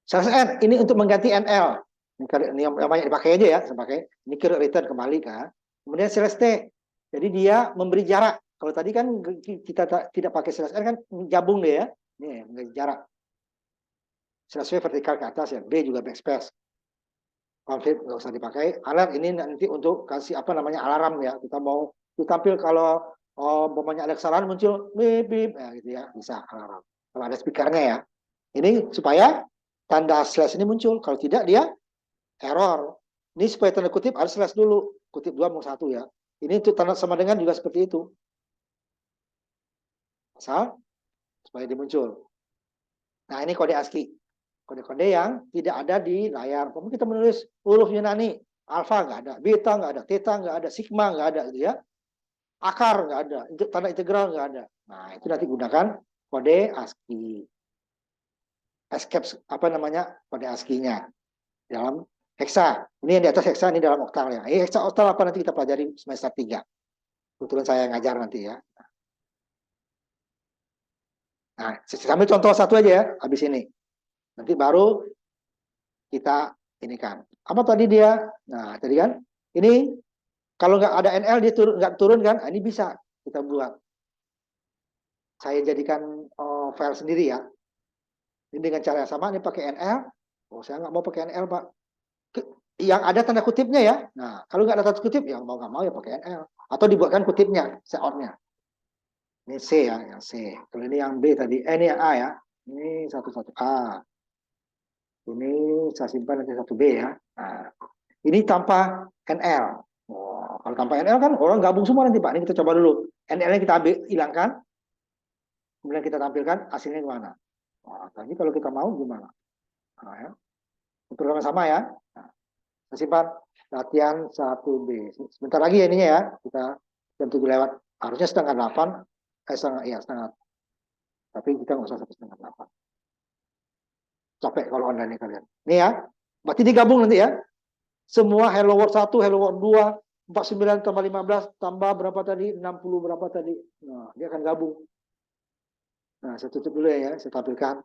N ini untuk mengganti NL. Ini yang banyak dipakai aja ya, saya pakai. Ini ke return kembali kan. Kemudian /T. Jadi dia memberi jarak. Kalau tadi kan kita tidak pakai /N kan gabung deh ya. Ini memberi jarak. /V vertikal ke atas ya. B juga backspace. Konflik nggak usah dipakai. Alert ini nanti untuk kasih apa namanya alarm ya. Kita mau ditampil kalau umpamanya ada kesalahan muncul bip bip ya, gitu ya, bisa alarm. Kalau ada speakernya ya. Ini supaya tanda slash ini muncul. Kalau tidak dia error. Ini supaya tanda kutip harus slash dulu. Kutip 2 mau 1 ya. Ini untuk tanda sama dengan juga seperti itu. Asal supaya dia muncul. Nah, ini kode ASCII. Kode-kode yang tidak ada di layar. Kemudian kita menulis huruf Yunani. Alfa nggak ada, beta nggak ada, theta nggak ada, sigma nggak ada, gitu ya. Akar nggak ada, tanda integral nggak ada. Nah, itu nanti gunakan kode ASCII. Escape apa namanya kode ASCII-nya dalam hexa. Ini yang di atas hexa, ini dalam oktal ya. Ini hexa oktal apa nanti kita pelajari semester 3. Kebetulan saya ngajar nanti ya. Nah, sambil contoh satu aja ya, habis ini. Nanti baru kita ini kan. Apa tadi dia? Nah, tadi kan ini kalau nggak ada NL dia nggak turun kan? Nah, ini bisa kita buat. Saya jadikan file sendiri ya. Ini dengan cara yang sama, ini pakai NL. Oh, saya nggak mau pakai NL, Pak. Yang ada tanda kutipnya ya. Nah, kalau nggak ada tanda kutip, ya mau nggak mau ya pakai NL. Atau dibuatkan kutipnya, set-out-nya. Ini C ya, yang C. Kalau ini yang B tadi, ini yang A ya. Ini 11A. Ini saya simpan nanti 1B ya. Nah, ini tanpa NL. Oh, kalau tanpa NL kan orang gabung semua nanti Pak. Ini kita coba dulu. NL-nya kita hilangkan. Kemudian kita tampilkan hasilnya kemana. Nah, tadi kalau kita mau gimana? Nah, ya. Untuk sama ya. Nah, saya simpan latihan 1B. Sebentar lagi ya ininya ya. Kita jam 7 lewat. Harusnya setengah 8. Setengah. Tapi kita nggak usah sampai setengah 8. Capek kalau online kalian. Ini ya. Berarti digabung nanti ya. Semua hello world 1, hello world 2, 49 tambah 15 tambah berapa tadi? 60 berapa tadi? Nah, dia akan gabung. Nah, saya tutup dulu ya, saya tampilkan.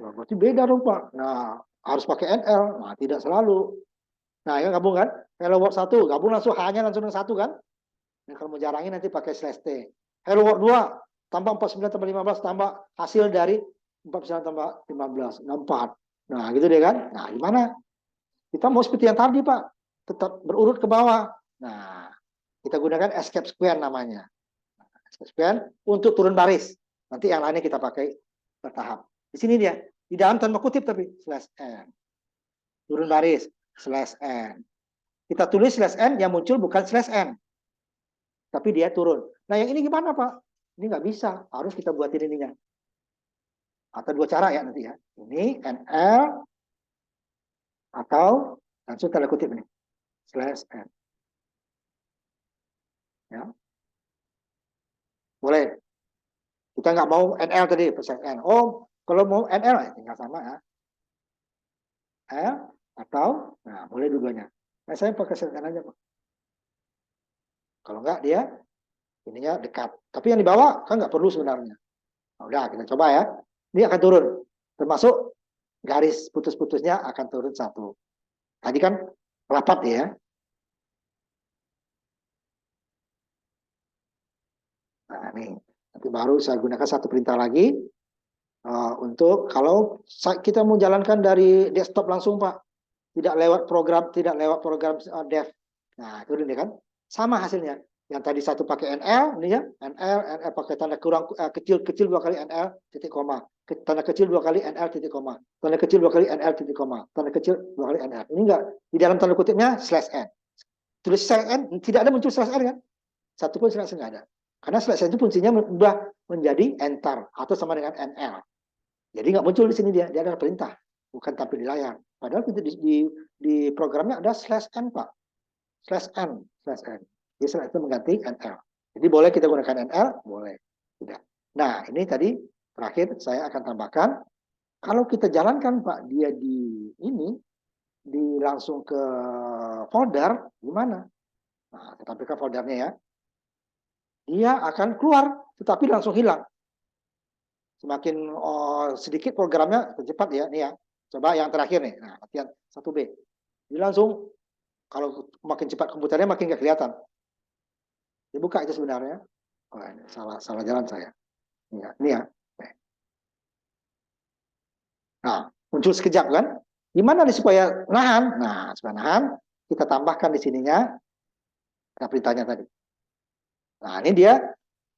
Nah, berarti beda dong Pak. Nah, harus pakai NL. Nah, tidak selalu. Nah, ya gabung kan? Hello world 1, gabung langsung hanya langsung dengan 1 kan? Nah, kalau mau jarangin nanti pakai /T. Hello world 2 tambah 49 tambah 15 tambah hasil dari 49 tambah 15, 64. Nah, gitu deh kan? Nah, gimana? Kita mau seperti yang tadi, Pak. Tetap berurut ke bawah. Nah, kita gunakan escape square namanya. Escape square untuk turun baris. Nanti yang lainnya kita pakai bertahap. Di sini dia. Di dalam tanpa kutip tapi /N. Turun baris /N. Kita tulis /N yang muncul bukan /N. Tapi dia turun. Nah, yang ini gimana, Pak? Ini nggak bisa. Harus kita buatin ininya. Atau dua cara ya nanti ya. Ini NL atau langsung tanda kutip ini /n. Ya. Boleh. Kita nggak mau NL tadi, /n. Oh, kalau mau NL ya tinggal sama ya. L atau, nah boleh dua-duanya. Nah, saya pakai /n aja, Pak. Kalau nggak dia ininya dekat. Tapi yang di bawah kan nggak perlu sebenarnya. Nah, udah kita coba ya. Ini akan turun. Termasuk garis putus-putusnya akan turun satu. Tadi kan rapat ya. Nah, ini nanti baru saya gunakan satu perintah lagi untuk kalau kita mau jalankan dari desktop langsung, Pak, tidak lewat program dev. Nah, itu ini kan sama hasilnya. Yang tadi satu pakai NL, ini ya, NL pakai tanda kurang kecil dua kali NL titik koma, tanda kecil dua kali NL titik koma, tanda kecil dua kali NL titik koma, tanda kecil dua kali NL. Ini enggak di dalam tanda kutipnya /n. Tulis /n tidak ada muncul /n kan? Satu pun /n nggak ada. Karena /n itu fungsinya berubah menjadi enter atau sama dengan NL. Jadi nggak muncul di sini dia adalah perintah, bukan tampil di layar. Padahal di programnya ada /n, Pak. /n. Jadi /n itu mengganti NL. Jadi boleh kita gunakan NL, boleh. Tidak. Nah, ini tadi terakhir saya akan tambahkan. Kalau kita jalankan, Pak, dia langsung ke folder, gimana? Nah, kita tampilkan foldernya ya. Dia akan keluar, tetapi langsung hilang. Semakin sedikit programnya cepat ya, nih ya. Coba yang terakhir nih. Nah, latihan 1B. Dia langsung, kalau makin cepat komputernya makin nggak kelihatan. Dibuka itu sebenarnya. Oh, ini salah jalan saya. Ini ya. Nah, muncul sekejap kan? Gimana nih supaya nahan? Nah, supaya nahan, kita tambahkan di sininya perintahnya tadi. Nah, ini dia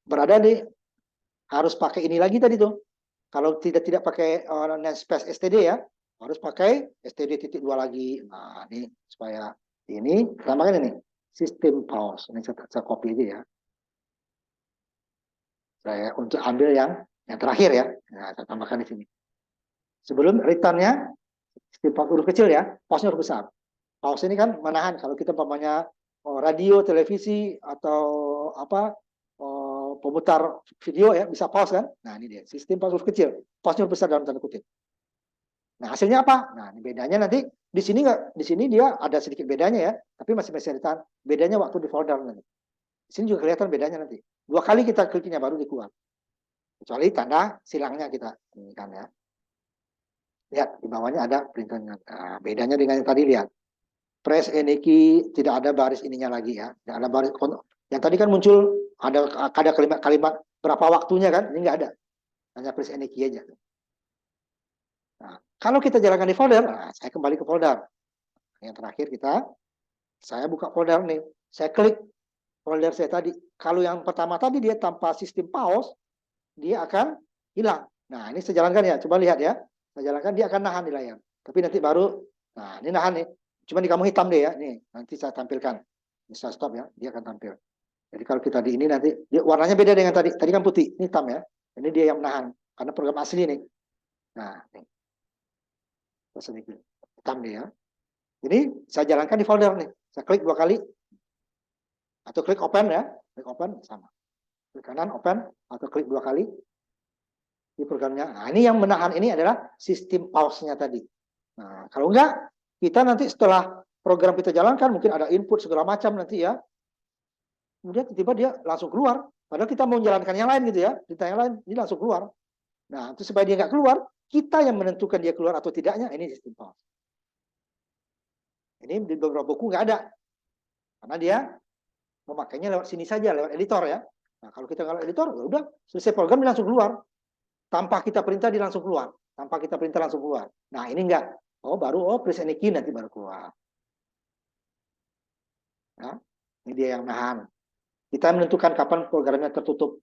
berada di harus pakai ini lagi tadi tuh. Kalau tidak pakai namespace std ya, harus pakai std titik 2 lagi. Nah, ini supaya ini tambahkan ini sistem pause. Ini saya copy aja ya. Saya untuk ambil yang terakhir ya. Nah, saya tambahkan di sini. Sebelum return-nya sistem pause huruf kecil ya, pause-nya huruf besar. Pause ini kan menahan kalau kita umpamanya radio, televisi atau apa pemutar video ya bisa pause kan. Nah, ini dia sistem pause huruf kecil, pause-nya huruf besar dalam tanda kutip. Nah, hasilnya apa? Nah, ini bedanya nanti di sini dia ada sedikit bedanya ya, tapi masih bisa ditahan. Bedanya waktu di folder nanti. Di sini juga kelihatan bedanya nanti. 2 kali kita kliknya baru dikeluar. Kecuali tanda silangnya kita ini kan ya. Lihat di bawahnya ada perintahnya. Nah, bedanya dengan yang tadi lihat. Press any key tidak ada baris ininya lagi ya. Tidak ada baris yang tadi kan muncul ada kalimat berapa waktunya kan? Ini enggak ada. Hanya press any key aja. Nah, kalau kita jalankan di folder, nah, saya kembali ke folder. Yang terakhir saya buka folder nih. Saya klik folder saya tadi. Kalau yang pertama tadi dia tanpa sistem pause, dia akan hilang. Nah, ini saya jalankan ya. Coba lihat ya. Saya jalankan, dia akan nahan di layar. Tapi nanti baru, nah ini nahan nih. Cuma di kamu hitam deh ya. Nih, nanti saya tampilkan. Bisa stop ya, dia akan tampil. Jadi kalau kita di ini nanti, dia warnanya beda dengan tadi. Tadi kan putih, ini hitam ya. Ini dia yang menahan. Karena program asli nih. Nah, nih. Sedikit hitam dia ya. Jadi saya jalankan di folder nih. Saya klik 2 kali. Atau klik open ya. Klik open, sama. Klik kanan, open. Atau klik 2 kali. Di programnya. Nah, ini yang menahan ini adalah sistem pause-nya tadi. Nah, kalau enggak, kita nanti setelah program kita jalankan, mungkin ada input segala macam nanti ya. Kemudian tiba-tiba dia langsung keluar. Padahal kita mau menjalankan yang lain gitu ya. Perintah yang lain, ini langsung keluar. Nah, itu supaya dia nggak keluar, kita yang menentukan dia keluar atau tidaknya, ini sistem pause. Ini di beberapa buku nggak ada. Karena dia memakainya lewat sini saja, lewat editor ya. Nah, kalau kita nggak lewat editor, ya udah, selesai program dia langsung keluar. Tanpa kita perintah dia langsung keluar. Tanpa kita perintah langsung keluar. Nah, ini enggak. Press any key nanti baru keluar. Nah, ini dia yang nahan. Kita menentukan kapan programnya tertutup.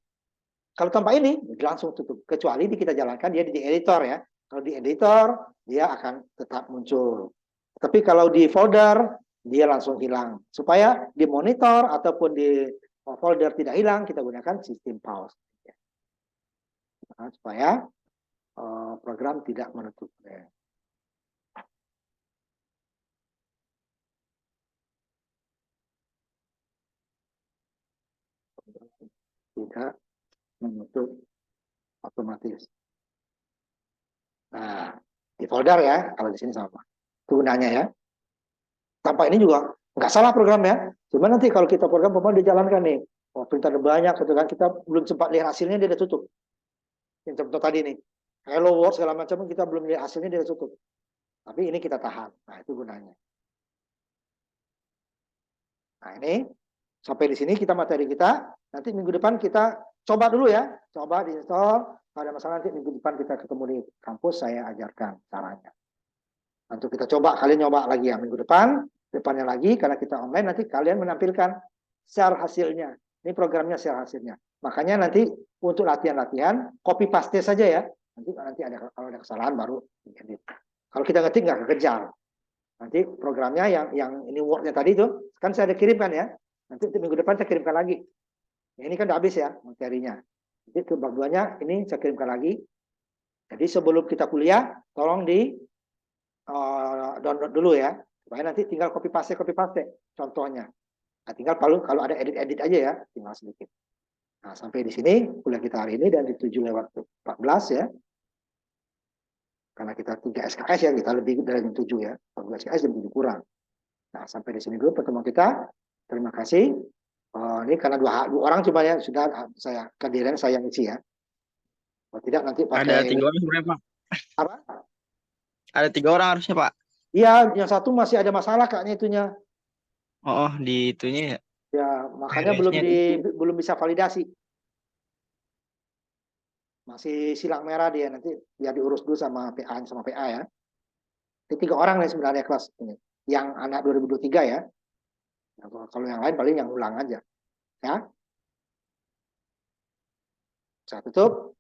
Kalau tanpa ini, langsung tutup. Kecuali kita jalankan dia di editor ya. Kalau di editor, dia akan tetap muncul. Tapi kalau di folder, dia langsung hilang. Supaya di monitor ataupun di folder tidak hilang, kita gunakan sistem pause. Nah, supaya program tidak menutup. Tidak menutup otomatis. Nah, di folder ya, kalau di sini sama. Itu gunanya ya. Tanpa ini juga nggak salah programnya. Cuma nanti kalau kita program pemain dijalankan nih, oh perintah ada banyak gitu kan, kita belum sempat lihat hasilnya dia udah tutup. Yang contoh tadi nih, hello world segala macam kita belum lihat hasilnya dia udah tutup. Tapi ini kita tahan. Nah itu gunanya. Nah ini sampai di sini kita materi kita. Nanti minggu depan kita coba dulu ya, coba diinstal. Kalau ada masalah nanti minggu depan kita ketemu di kampus, saya ajarkan caranya. Nanti kita coba, kalian nyoba lagi ya minggu depannya lagi, karena kita online nanti kalian menampilkan share hasilnya. Ini programnya share hasilnya. Makanya nanti untuk latihan-latihan, copy paste saja ya. Nanti ada kalau ada kesalahan baru diedit. Kalau kita ngetik nggak kekejar. Nanti programnya yang ini Word-nya tadi itu, kan saya ada kirimkan ya. Nanti minggu depan saya kirimkan lagi. Ini kan udah habis ya materinya. Jadi ke bab 2-nya ini saya kirimkan lagi. Jadi sebelum kita kuliah, tolong di download dulu ya, supaya nanti tinggal copy paste contohnya. Nah, tinggal kalau ada edit aja ya, tinggal sedikit. Nah, sampai di sini kuliah kita hari ini dan di 7:14 ya. Karena kita 3 SKS ya, kita lebih dari 7 ya. 12 SKS dan 7 kurang. Nah, sampai di sini dulu pertemuan kita. Terima kasih. Ini karena dua orang cuma ya, sudah saya kehadiran saya isi ya. Kalau tidak nanti Ada pakai 3 orang sebenarnya, Pak. apa? Ada 3 orang harusnya, Pak. Iya, yang satu masih ada masalah kayaknya itunya. Oh, di itunya ya. Ya, makanya Beresnya. belum bisa validasi. Masih silang merah dia, nanti biar diurus dulu sama PA ya. Ini 3 orang nih sebenarnya kelas ini. Yang anak 2023 ya. Kalau yang lain paling yang ulang aja. Ya. Saya tutup.